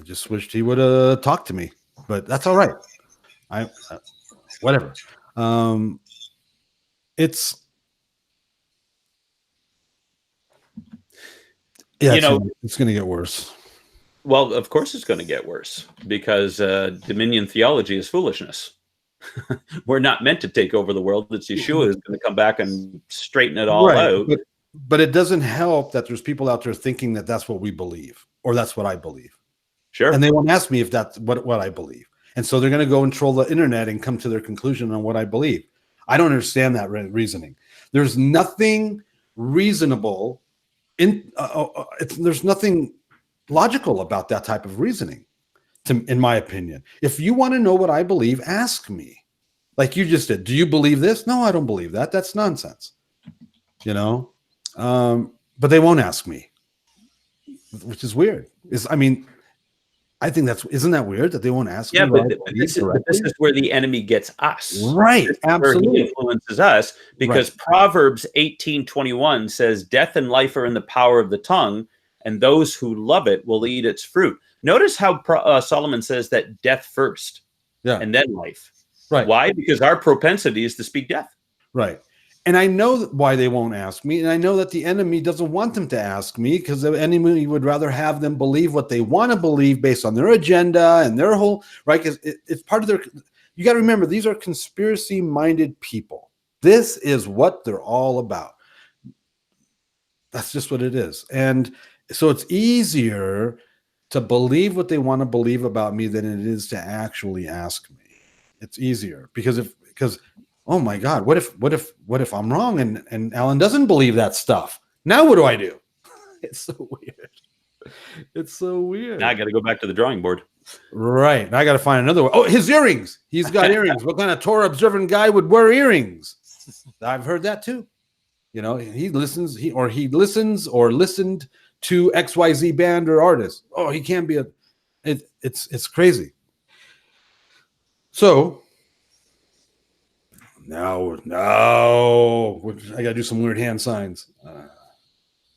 just wished he would have talked to me, but that's all right. Whatever. It's going to get worse. Well, of course it's going to get worse, because dominion theology is foolishness. We're not meant to take over the world. It's Yeshua who's going to come back and straighten it all out. But it doesn't help that there's people out there thinking that that's what we believe, or that's what I believe. Sure. And they won't ask me if that's what I believe. And so they're going to go and troll the internet and come to their conclusion on what I believe. I don't understand that reasoning. There's nothing reasonable there's nothing logical about that type of reasoning, in my opinion. If you want to know what I believe, ask me. Like you just did. Do you believe this? No, I don't believe that. That's nonsense. But they won't ask me, which is weird. I think isn't that weird that they won't ask me? Yeah, but this is where the enemy gets us. Right. Absolutely. Where he influences us, because Proverbs 18:21 says, death and life are in the power of the tongue, and those who love it will eat its fruit. Notice how Solomon says that death first, and then life. Right. Why? Because our propensity is to speak death. Right. And I know why they won't ask me. And I know that the enemy doesn't want them to ask me, because the enemy would rather have them believe what they want to believe based on their agenda and their whole, right? Because it's part of you got to remember, these are conspiracy-minded people. This is what they're all about. That's just what it is. And so it's easier to believe what they want to believe about me than it is to actually ask me. It's easier because oh my God, what if I'm wrong and Allan doesn't believe that stuff? Now what do I do? It's so weird. It's so weird. Now I got to go back to the drawing board. Right. Now I got to find another one. Oh, his earrings. He's got earrings. What kind of Torah observant guy would wear earrings? I've heard that too. You know, he listens or listened to XYZ band or artist. Oh, he can't be it's crazy. So now I got to do some weird hand signs.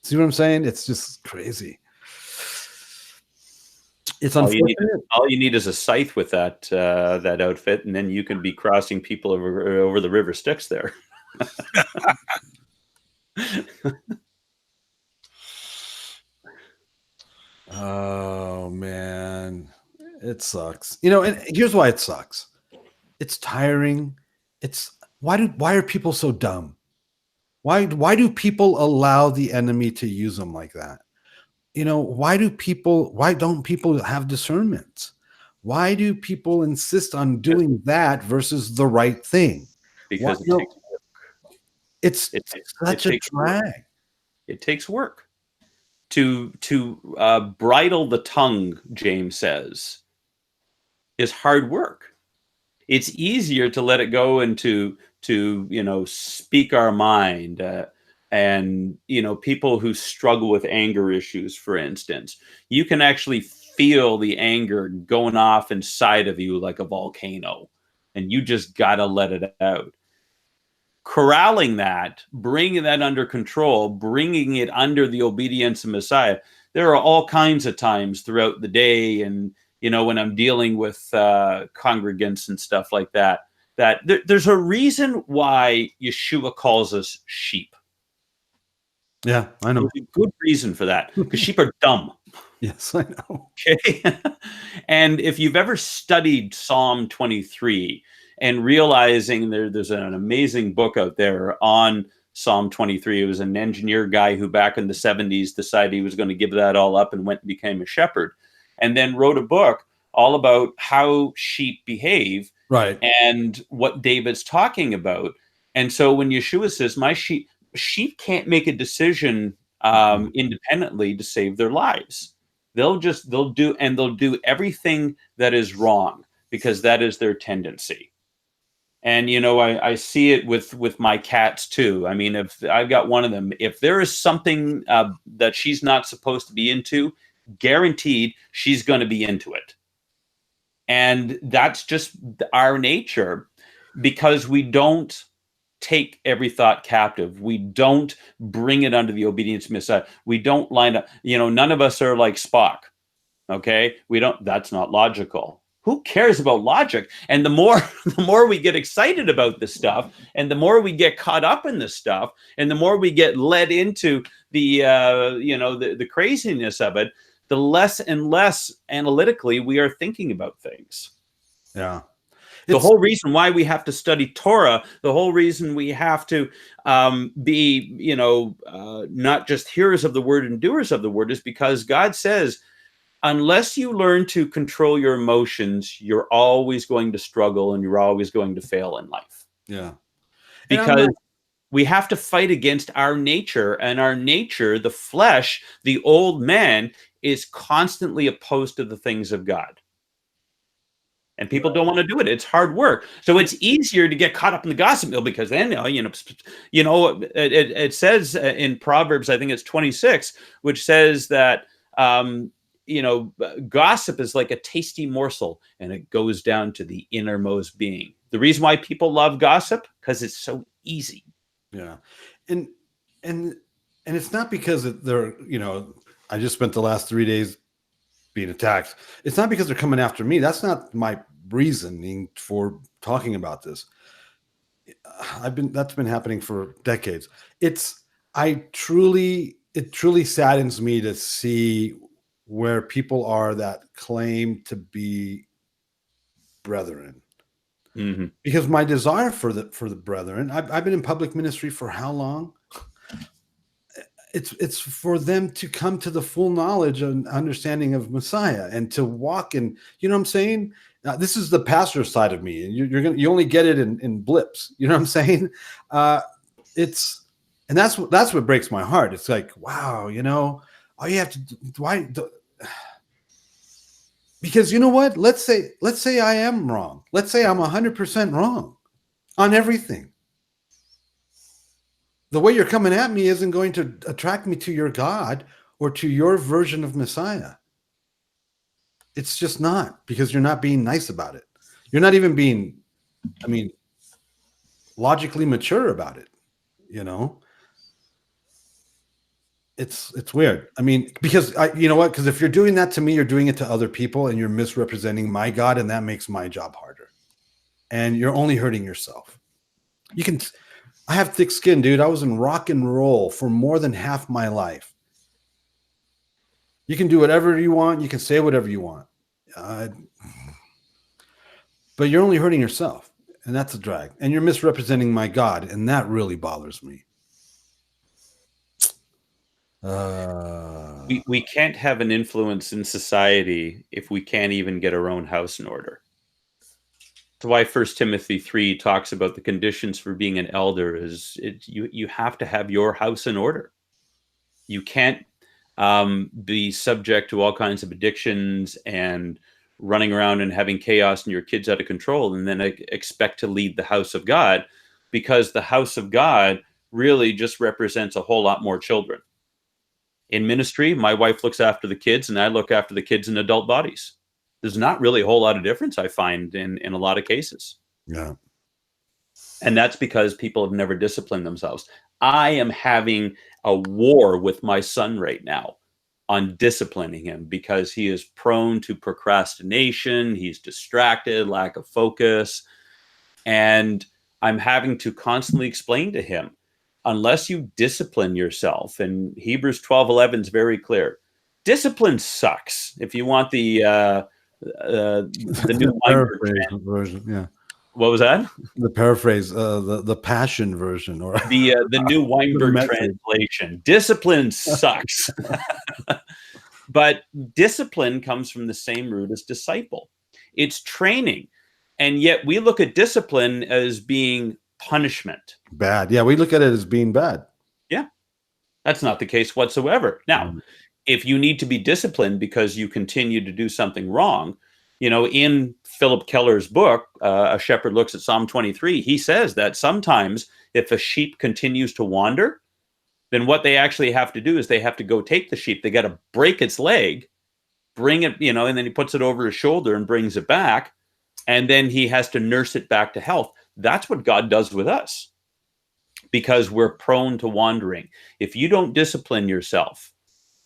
See what I'm saying? It's just crazy. It's unfortunate. All you need is a scythe with that outfit, and then you can be crossing people over the river Styx there. Oh man, it sucks. You know, and here's why it sucks. It's tiring. Why are people so dumb? Why do people allow the enemy to use them like that? You know, why don't people have discernment? Why do people insist on doing that versus the right thing? Because it's such a drag. It takes work to bridle the tongue, James says, is hard work. It's easier to let it go and to speak our mind. And, people who struggle with anger issues, for instance, you can actually feel the anger going off inside of you like a volcano, and you just got to let it out. Corralling that, bringing that under control, bringing it under the obedience of Messiah. There are all kinds of times throughout the day, and, when I'm dealing with congregants and stuff like that, there's a reason why Yeshua calls us sheep. Yeah, I know. There's a good reason for that, because sheep are dumb. Yes, I know. Okay. And if you've ever studied Psalm 23 and realizing there's an amazing book out there on Psalm 23. It was an engineer guy who back in the 70s decided he was going to give that all up and went and became a shepherd, and then wrote a book all about how sheep behave, right, and what David's talking about. And so when Yeshua says, my sheep can't make a decision independently to save their lives. They'll do everything that is wrong because that is their tendency. And, I see it with my cats too. I mean, if I've got one of them, if there is something that she's not supposed to be into, guaranteed she's going to be into it. And that's just our nature, because we don't take every thought captive. We don't bring it under the obedience of Messiah. We don't line up. None of us are like Spock. Okay. That's not logical. Who cares about logic? And the more we get excited about this stuff, and the more we get caught up in this stuff, and the more we get led into the craziness of it, the less and less analytically we are thinking about things. Yeah. The whole reason why we have to study Torah, the whole reason we have to be, not just hearers of the word and doers of the word, is because God says, unless you learn to control your emotions, you're always going to struggle and you're always going to fail in life. Yeah. Because we have to fight against our nature, and our nature, the flesh, the old man, is constantly opposed to the things of God. And people don't want to do it. It's hard work. So it's easier to get caught up in the gossip mill, because then, it says in Proverbs, I think it's 26, which says that, gossip is like a tasty morsel, and it goes down to the innermost being. The reason why people love gossip, because it's so easy. Yeah. And it's not because they're, I just spent the last 3 days being attacked. It's not because they're coming after me. That's not my reasoning for talking about this. That's been happening for decades. It truly saddens me to see where people are that claim to be brethren. Mm-hmm. Because my desire for the brethren, I've been in public ministry for how long? It's for them to come to the full knowledge and understanding of Messiah, and to walk in, you know what I'm saying? Now, this is the pastor side of me, and you only get it in blips. You know what I'm saying? That's what breaks my heart. It's like, wow, all you have to do, because you know what? Let's say I am wrong. Let's say I'm 100% wrong on everything. The way you're coming at me isn't going to attract me to your God or to your version of Messiah. It's just not, because you're not being nice about it. You're not even being, logically mature about it. It's weird. Because you know what? Because if you're doing that to me, you're doing it to other people, and you're misrepresenting my God, and that makes my job harder. And you're only hurting yourself. I have thick skin, dude. I was in rock and roll for more than half my life. You can do whatever you want. You can say whatever you want. But you're only hurting yourself, and that's a drag. And you're misrepresenting my God, and that really bothers me. We can't have an influence in society if we can't even get our own house in order. That's why 1 Timothy 3 talks about the conditions for being an elder you have to have your house in order. You can't be subject to all kinds of addictions and running around and having chaos and your kids out of control, and then expect to lead the house of God, because the house of God really just represents a whole lot more children. In ministry, my wife looks after the kids, and I look after the kids in adult bodies. There's not really a whole lot of difference, I find, in a lot of cases. Yeah. And that's because people have never disciplined themselves. I am having a war with my son right now on disciplining him, because he is prone to procrastination. He's distracted, lack of focus. And I'm having to constantly explain to him, unless you discipline yourself, and Hebrews 12:11 is very clear. Discipline sucks. If you want the new Weinberg version, yeah. What was that? The paraphrase, the Passion version, or the new Weinberg translation. Discipline sucks. But discipline comes from the same root as disciple. It's training, and yet we look at discipline as being punishment. Bad. Yeah, we look at it as being bad. Yeah, that's not the case whatsoever. Now, if you need to be disciplined because you continue to do something wrong, in Philip Keller's book, A Shepherd Looks at Psalm 23, he says that sometimes if a sheep continues to wander, then what they actually have to do is they have to go take the sheep. They got to break its leg, bring it, and then he puts it over his shoulder and brings it back. And then he has to nurse it back to health. That's what God does with us, because we're prone to wandering. If you don't discipline yourself,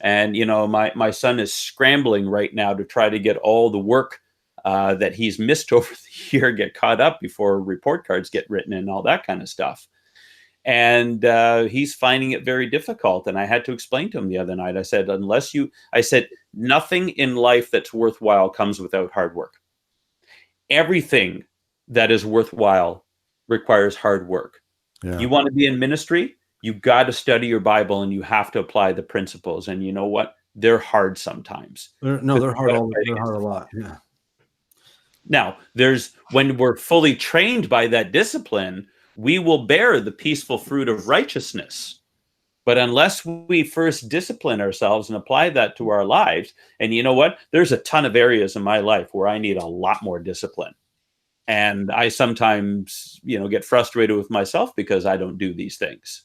and my son is scrambling right now to try to get all the work that he's missed over the year get caught up before report cards get written and all that kind of stuff. And he's finding it very difficult. And I had to explain to him the other night. I said, nothing in life that's worthwhile comes without hard work. Everything that is worthwhile requires hard work. Yeah. You want to be in ministry, you got to study your Bible, and you have to apply the principles. And you know what? They're hard sometimes. They're hard. They're hard a lot. Yeah. Now, when we're fully trained by that discipline, we will bear the peaceful fruit of righteousness. But unless we first discipline ourselves and apply that to our lives, and you know what? There's a ton of areas in my life where I need a lot more discipline. And I sometimes, get frustrated with myself because I don't do these things.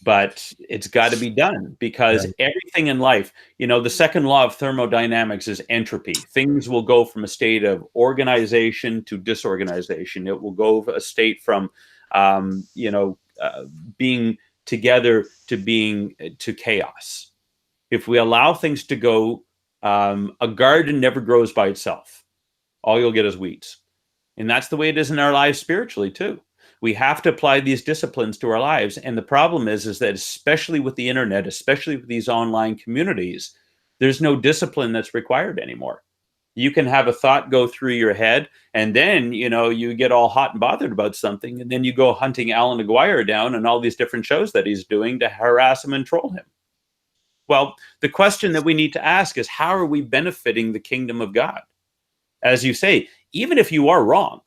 But it's got to be done, because everything in life, the second law of thermodynamics is entropy. Things will go from a state of organization to disorganization. It will go a state from, being together to chaos. If we allow things to go, a garden never grows by itself. All you'll get is weeds. And that's the way it is in our lives spiritually too. We have to apply these disciplines to our lives. And the problem is that especially with the internet, especially with these online communities, there's no discipline that's required anymore. You can have a thought go through your head, and then, you get all hot and bothered about something, and then you go hunting Allan Aguirre down and all these different shows that he's doing to harass him and troll him. Well, the question that we need to ask is, how are we benefiting the kingdom of God? as you say, even if you are wrong,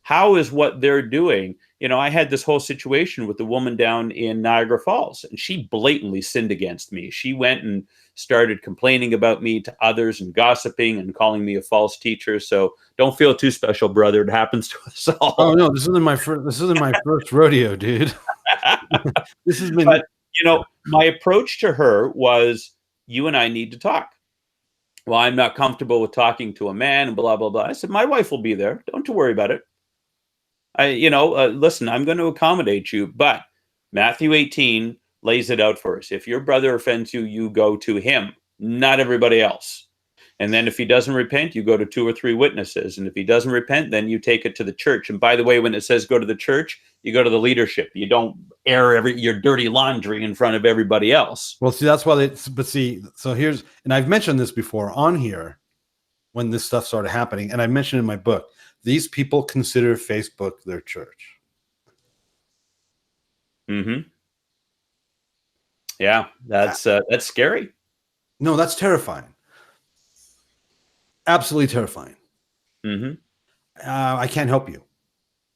how is what they're doing? I had this whole situation with the woman down in Niagara Falls, and she blatantly sinned against me. She went and started complaining about me to others and gossiping and calling me a false teacher. So don't feel too special, brother. It happens to us all. Oh no, this isn't my first rodeo, dude. This has been. But my approach to her was, you and I need to talk. Well, I'm not comfortable with talking to a man and blah, blah, blah. I said, my wife will be there. Don't you worry about it. Listen, I'm going to accommodate you, but Matthew 18 lays it out for us. If your brother offends you, you go to him, not everybody else. And then if he doesn't repent, you go to 2 or 3 witnesses. And if he doesn't repent, then you take it to the church. And by the way, when it says go to the church, you go to the leadership. You don't air your dirty laundry in front of everybody else. Well, see, that's why so here's, and I've mentioned this before on here when this stuff started happening. And I mentioned in my book, these people consider Facebook their church. Mm-hmm. Yeah, that's scary. No, that's terrifying. Absolutely terrifying. Mm-hmm. I can't help you.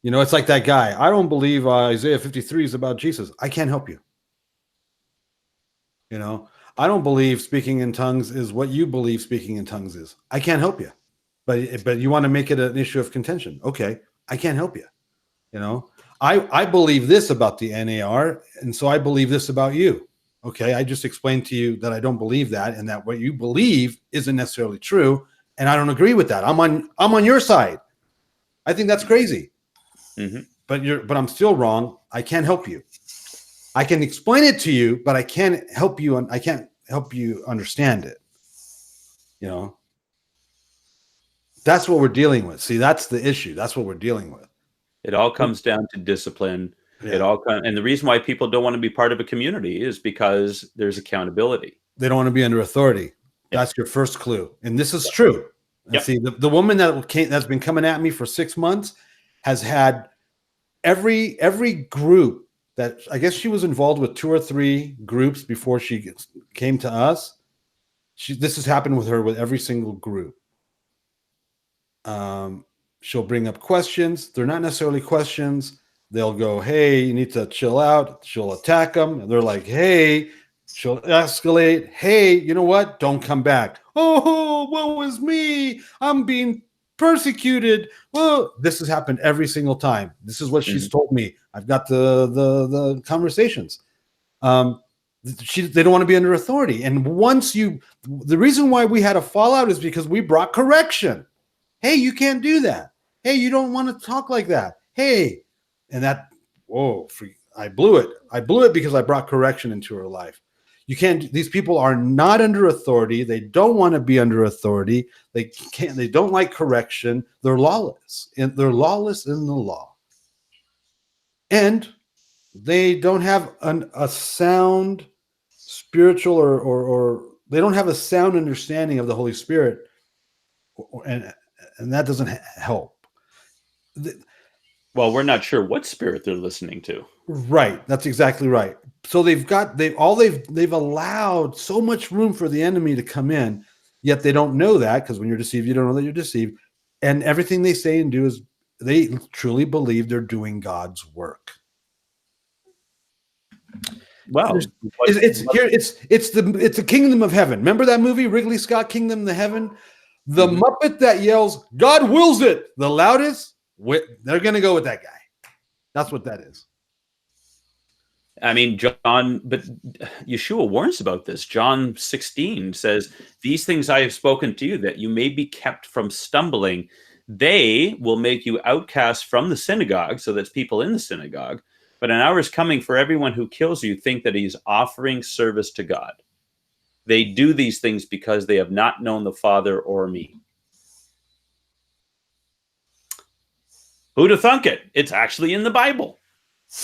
It's like that guy. I don't believe Isaiah 53 is about Jesus. I can't help you. I don't believe speaking in tongues is what you believe speaking in tongues is. I can't help you. But you want to make it an issue of contention. Okay, I can't help you. I believe this about the NAR, and so I believe this about you. Okay, I just explained to you that I don't believe that, and that what you believe isn't necessarily true, and I don't agree with that. I'm on your side. I think that's crazy. Mm-hmm. But I'm still wrong. I can't help you. I can explain it to you, but I can't help you, and I can't help you understand it. That's what we're dealing with. See, that's the issue. That's what we're dealing with. It all comes down to discipline. Yeah. And the reason why people don't want to be part of a community is because there's accountability. They don't want to be under authority. Yeah. That's your first clue. And this is true. And see, the woman that's been coming at me for 6 months has had every group that, I guess she was involved with 2 or 3 groups before she came to us. This has happened with her with every single group. She'll bring up questions. They're not necessarily questions. They'll go, hey, you need to chill out. She'll attack them. And they're like, hey, she'll escalate. Hey, you know what? Don't come back. Oh, woe is me. I'm being persecuted. Well, this has happened every single time. This is what she's told me. I've got the conversations. They don't want to be under authority. And the reason why we had a fallout is because we brought correction. Hey, you can't do that. Hey, you don't want to talk like that. Hey, and that, I blew it. I blew it because I brought correction into her life. These people are not under authority. They don't want to be under authority. They don't like correction. They're lawless. They're lawless in the law. And they don't have a sound spiritual or they don't have a sound understanding of the Holy Spirit. And that doesn't help. Well, we're not sure what spirit they're listening to. Right. That's exactly right. So they've allowed so much room for the enemy to come in, yet they don't know that, because when you're deceived, you don't know that you're deceived. And everything they say and do is they truly believe they're doing God's work. Well, it's the kingdom of heaven. Remember that movie, Ridley Scott, Kingdom of Heaven? The Muppet that yells, God wills it, the loudest, they're going to go with that guy. That's what that is. I mean, John, but Yeshua warns about this. John 16 says, these things I have spoken to you, that you may be kept from stumbling. They will make you outcasts from the synagogue, so that's people in the synagogue. But an hour is coming for everyone who kills you think that he's offering service to God. They do these things because they have not known the Father or me. Who'd have thunk it? It's actually in the Bible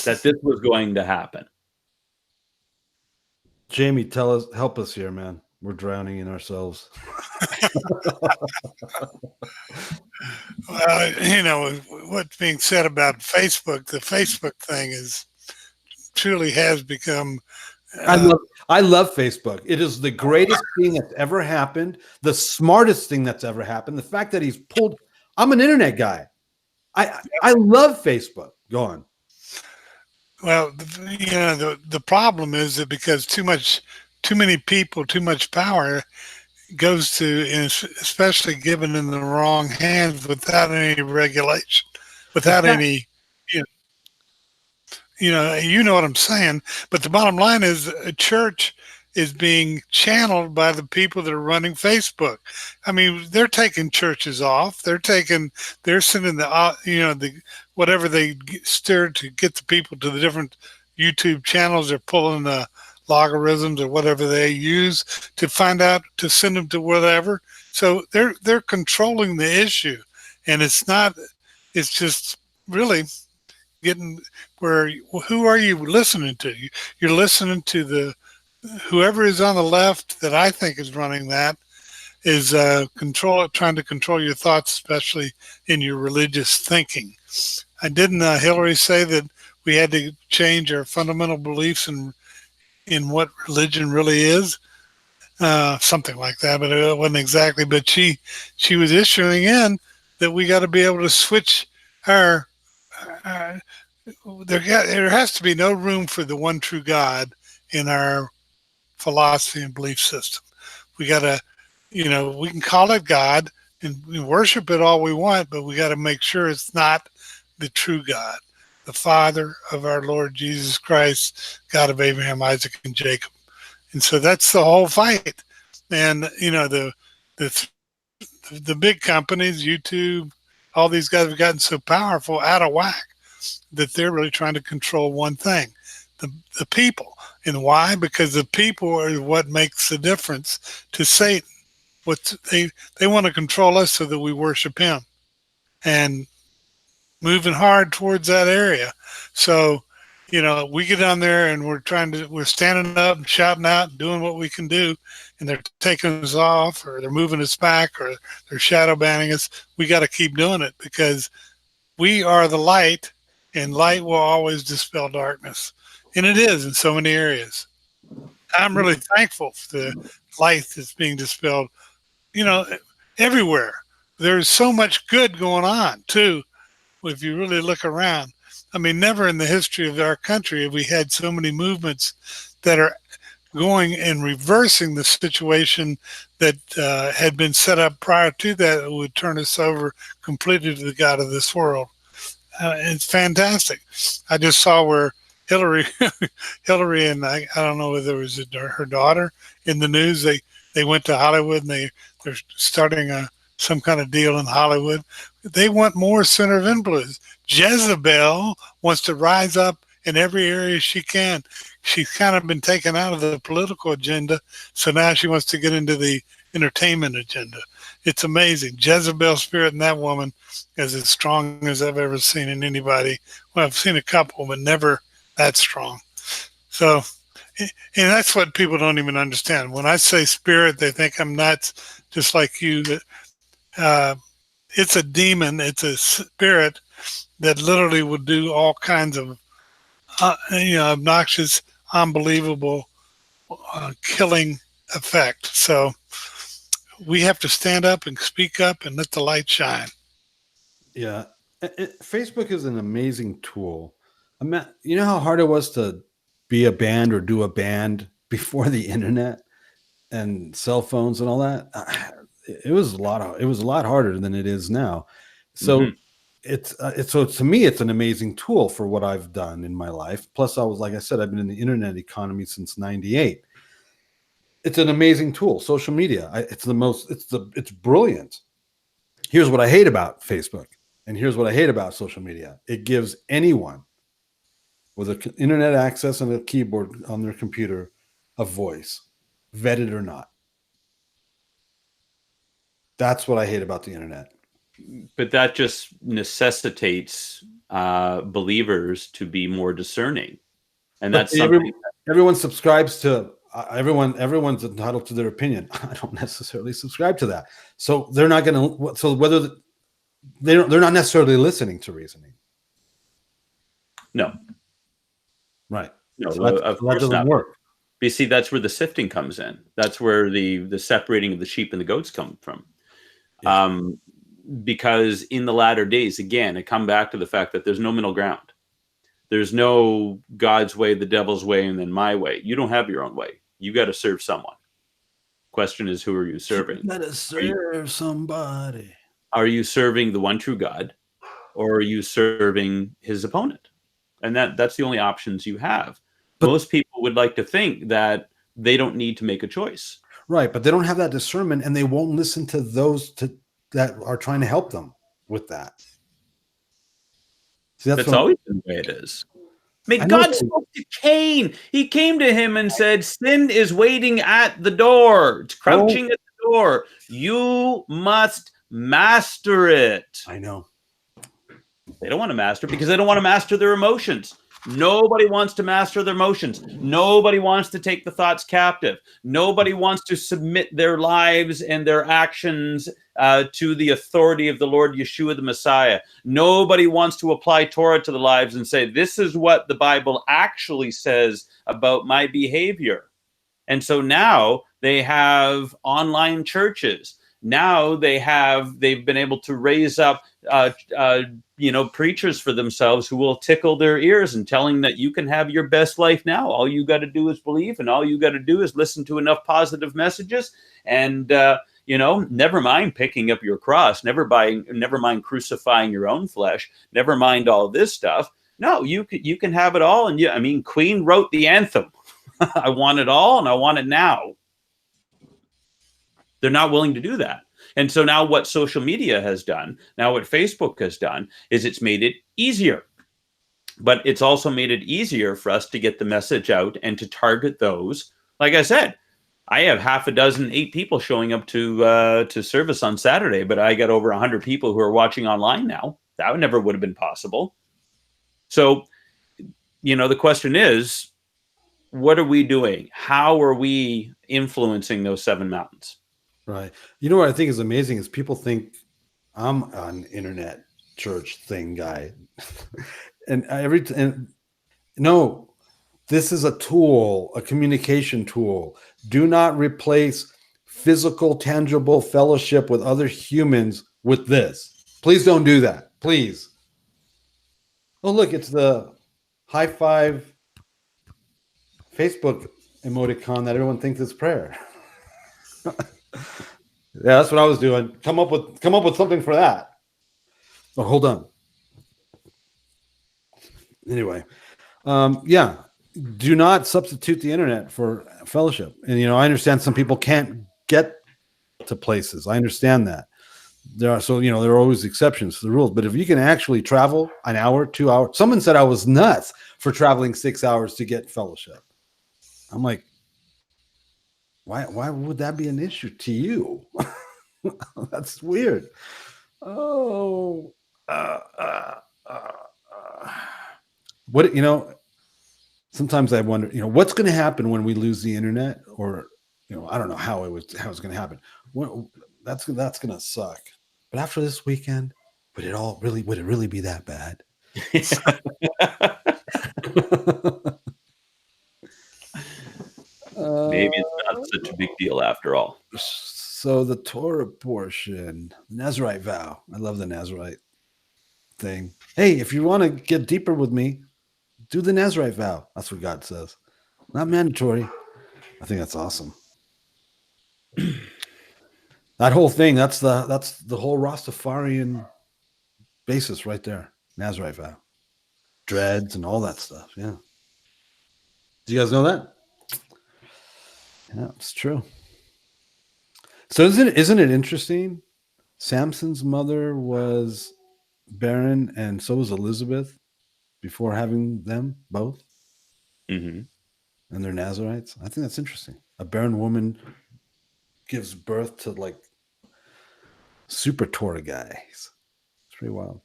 that this was going to happen. Jamie, help us here, man. We're drowning in ourselves. Well, what's being said about Facebook, the Facebook thing truly has become I love Facebook. It is the greatest thing that's ever happened, the smartest thing that's ever happened. The fact that he's pulled. I'm an internet guy. I love Facebook. Go on. Well, the problem is that because too many people, too much power goes to, and especially given in the wrong hands without any regulation, without any, you know what I'm saying. But the bottom line is, a church is being channeled by the people that are running Facebook. I mean, they're taking churches off. They're sending the whatever they steer to get the people to the different YouTube channels. They're pulling the logarithms or whatever they use to find out, to send them to whatever. So they're controlling the issue, and it's just really getting where, who are you listening to? You're listening to whoever is on the left that I think is running that is trying to control your thoughts, especially in your religious thinking. Didn't Hillary say that we had to change our fundamental beliefs in what religion really is? Something like that, but it wasn't exactly. But she was issuing in that we got to be able to switch our. There has to be no room for the one true God in our philosophy and belief system. We got to, we can call it God and we worship it all we want, but we got to make sure it's not the true God, the Father of our Lord Jesus Christ, God of Abraham, Isaac, and Jacob. And so that's the whole fight. And, the big companies, YouTube, all these guys have gotten so powerful, out of whack, that they're really trying to control one thing, the people. And why? Because the people are what makes the difference to Satan. They want to control us so that we worship him, and moving hard towards that area. So, we get on there and we're standing up and shouting out and doing what we can do, and they're taking us off, or they're moving us back, or they're shadow banning us. We got to keep doing it, because we are the light, and light will always dispel darkness. And it is in so many areas. I'm really thankful for the light that's being dispelled, everywhere. There's so much good going on, too, if you really look around. I mean, never in the history of our country have we had so many movements that are going and reversing the situation that had been set up prior to that would turn us over completely to the God of this world. It's fantastic. I just saw where Hillary and I don't know whether it was her daughter in the news. They went to Hollywood, and they're starting some kind of deal in Hollywood. They want more center of influence. Jezebel wants to rise up in every area she can. She's kind of been taken out of the political agenda, so now she wants to get into the entertainment agenda. It's amazing. Jezebel spirit in that woman is as strong as I've ever seen in anybody. Well, I've seen a couple, but never that strong. So, and that's what people don't even understand. When I say spirit, they think I'm nuts, just like you. It's a demon. It's a spirit that literally will do all kinds of, obnoxious, unbelievable, killing effect. So we have to stand up and speak up and let the light shine. Yeah. Facebook is an amazing tool. You know how hard it was to be a band or do a band before the internet and cell phones and all that? It was a lot harder than it is now. So so to me, it's an amazing tool for what I've done in my life. Plus, like I said, I've been in the internet economy since '98. It's an amazing tool. Social media. It's brilliant. Here's what I hate about Facebook, and here's what I hate about social media. It gives anyone with an internet access and a keyboard on their computer a voice, vetted or not. That's what I hate about the internet. But that just necessitates believers to be more discerning, and that's something. Everyone subscribes to. Everyone's entitled to their opinion. I don't necessarily subscribe to that, so they're not going to. So whether they're not necessarily listening to reasoning. No. Right. No, so that doesn't work. But you see, that's where the sifting comes in. That's where the separating of the sheep and the goats come from. Yeah. Because in the latter days, again, I come back to the fact that there's no middle ground. There's no God's way, the devil's way, and then my way. You don't have your own way. You got to serve someone. Question is, who are you serving? You gotta serve somebody. Are you serving the one true God, or are you serving his opponent? And that's the only options you have. But most people would like to think that they don't need to make a choice. Right, but they don't have that discernment, and they won't listen to those that are trying to help them with that. See, that's always the way it is. I mean, God spoke to Cain. He came to him and said, sin is waiting at the door. It's crouching at the door. You must master it. I know. They don't want to master it because they don't want to master their emotions. Nobody wants to master their emotions. Nobody wants to take the thoughts captive. Nobody wants to submit their lives and their actions to the authority of the Lord Yeshua the Messiah. Nobody wants to apply Torah to the lives and say, this is what the Bible actually says about my behavior. And so now they have online churches. Now they've been able to raise up preachers for themselves who will tickle their ears and telling that you can have your best life now. All you got to do is believe, and all you got to do is listen to enough positive messages, and never mind picking up your cross, never mind crucifying your own flesh, never mind all this stuff. No, you can have it all. And Queen wrote the anthem. I want it all, and I want it now. They're not willing to do that. And so now what social media has done, now what Facebook has done, is it's made it easier. But it's also made it easier for us to get the message out and to target those. Like I said, I have 8 people showing up to service on Saturday, but I got over 100 people who are watching online now. That never would have been possible. So, the question is, what are we doing? How are we influencing those 7 mountains? Right. You know what I think is amazing is people think I'm an internet church thing guy. No, this is a tool, a communication tool. Do not replace physical, tangible fellowship with other humans with this. Please don't do that. Please. Oh, look, it's the high five Facebook emoticon that everyone thinks is prayer. Yeah, that's what I was doing. Come up with something for that. Oh, hold on. Anyway, do not substitute the internet for fellowship. And I understand some people can't get to places. I understand that. There are always exceptions to the rules. But if you can actually travel an hour, 2 hours, someone said I was nuts for traveling 6 hours to get fellowship. I'm like, why would that be an issue to you? That's weird. Oh, what sometimes I wonder, what's going to happen when we lose the internet, or I don't know how it's going to happen. That's going to suck. But after this weekend, would it really be that bad? Maybe it's not such a big deal after all. So the Torah portion, Nazarite vow. I love the Nazarite thing. Hey, if you want to get deeper with me, do the Nazarite vow. That's what God says. Not mandatory. I think that's awesome. That whole thing, that's the whole Rastafarian basis right there. Nazarite vow. Dreads and all that stuff. Yeah. Do you guys know that? Yeah, it's true. So isn't it interesting? Samson's mother was barren, and so was Elizabeth before having them both. Mm-hmm. And they're Nazarites. I think that's interesting. A barren woman gives birth to like super Torah guys. It's pretty wild.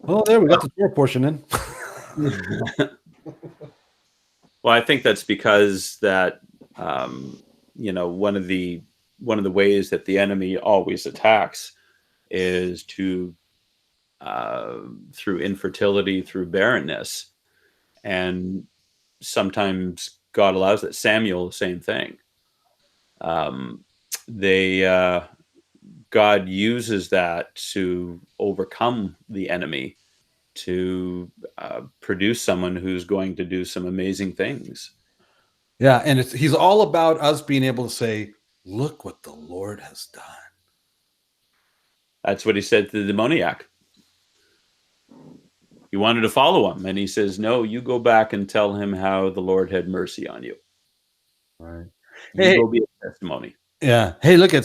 Well, there we got the Torah portion in. Well, I think that's because that one of the ways that the enemy always attacks is through infertility, through barrenness. And sometimes God allows that. Samuel, the same thing. God uses that to overcome the enemy, to produce someone who's going to do some amazing things. Yeah, and he's all about us being able to say, look what the Lord has done. That's what he said to the demoniac. He wanted to follow him, and he says, no, you go back and tell him how the Lord had mercy on you. Right. You go be a testimony. Yeah. Hey, look at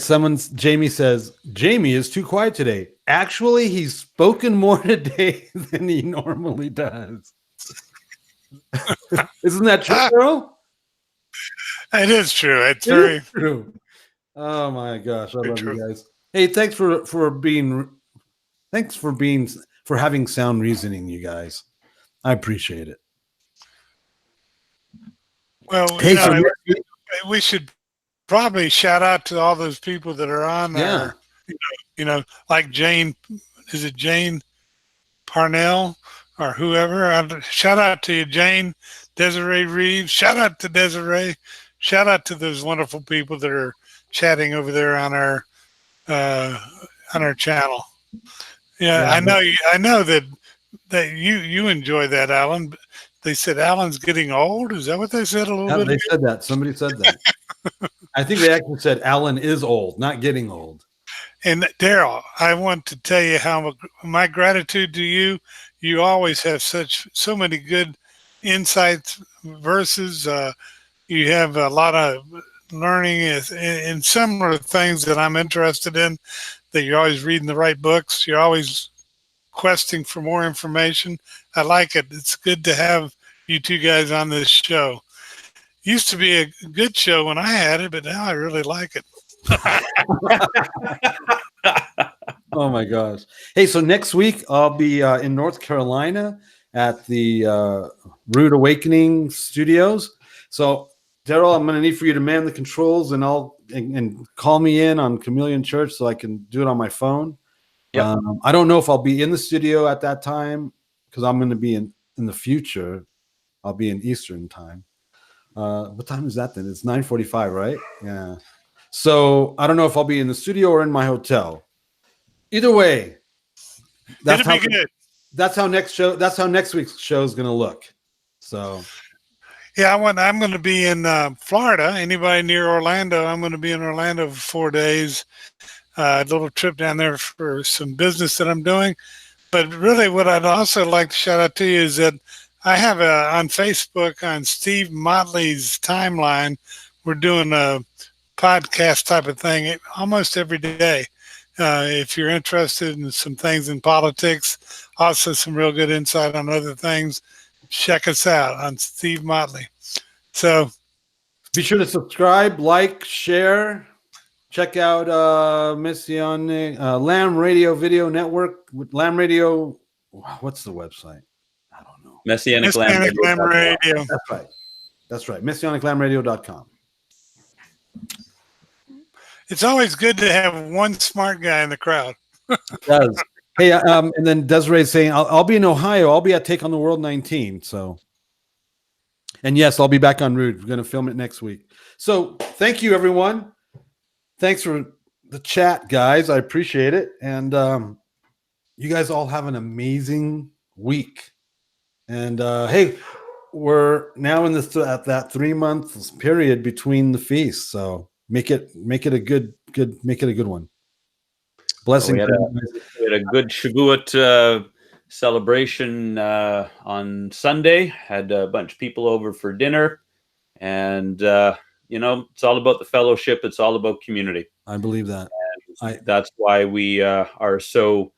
Jamie says, Jamie is too quiet today. Actually, he's spoken more today than he normally does. Isn't that true, Earl? It is true. It's It very is true. Oh my gosh, I love true. you guys. Hey, thanks for having sound reasoning, you guys. I appreciate it. Well, Hey, so we should probably shout out to all those people that are on there. Like Jane. Is it Jane Parnell or whoever? Shout out to you, Jane. Desiree Reeves. Shout out to Desiree. Shout out to those wonderful people that are chatting over there on our channel. Yeah, I know that you enjoy that, Alan. They said Alan's getting old. Is that what they said a little bit? They said that. Somebody said that. I think they actually said Alan is old, not getting old. And Darryl, I want to tell you how my gratitude to you. You always have so many good insights, verses. You have a lot of learning in similar things that I'm interested in. That you're always reading the right books. You're always questing for more information. I like it. It's good to have you two guys on this show. Used to be a good show when I had it, but now I really like it. Oh my gosh. Hey, so next week I'll be in North Carolina at the Rude Awakening Studios. So Darryl, I'm going to need for you to man the controls and call me in on Chameleon Church so I can do it on my phone. Yep. I don't know if I'll be in the studio at that time because I'm going to be in the future. I'll be in Eastern time. What time is that then? It's 9:45, right? Yeah. So I don't know if I'll be in the studio or in my hotel. Either way, that's how next week's show is going to look. So. Yeah, I'm going to be in Florida. Anybody near Orlando? I'm going to be in Orlando for 4 days. A little trip down there for some business that I'm doing. But really what I'd also like to shout out to you is that I have on Facebook on Steve Motley's timeline, we're doing a podcast type of thing almost every day. If you're interested in some things in politics, also some real good insight on other things, check us out on Steve Motley. So be sure to subscribe, like, share. Check out Messianic Lamb Radio Video Network. Lamb Radio, what's the website? I don't know. Messianic Lamb Radio. That's right. MessianicLambRadio.com. It's always good to have one smart guy in the crowd. It does. Hey, and then Desiree is saying, I'll be in Ohio. I'll be at Take on the World 19. So, and yes, I'll be back on Rude. We're going to film it next week. So thank you, everyone. Thanks for the chat, guys. I appreciate it. And you guys all have an amazing week. And hey, we're now in at that 3 month period between the feasts. So make it a good one. Blessing. We had a good Shavuot celebration on Sunday. Had a bunch of people over for dinner, and it's all about the fellowship. It's all about community. I believe that. That's why we are so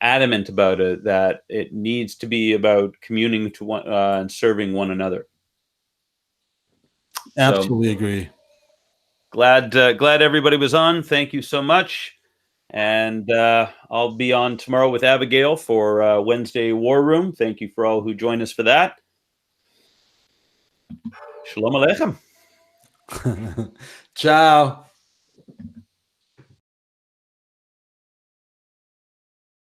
adamant about it. That it needs to be about communing to one and serving one another. Absolutely agree. Glad everybody was on. Thank you so much. And I'll be on tomorrow with Abigail for Wednesday War Room. Thank you for all who joined us for that. Shalom Aleichem. Ciao.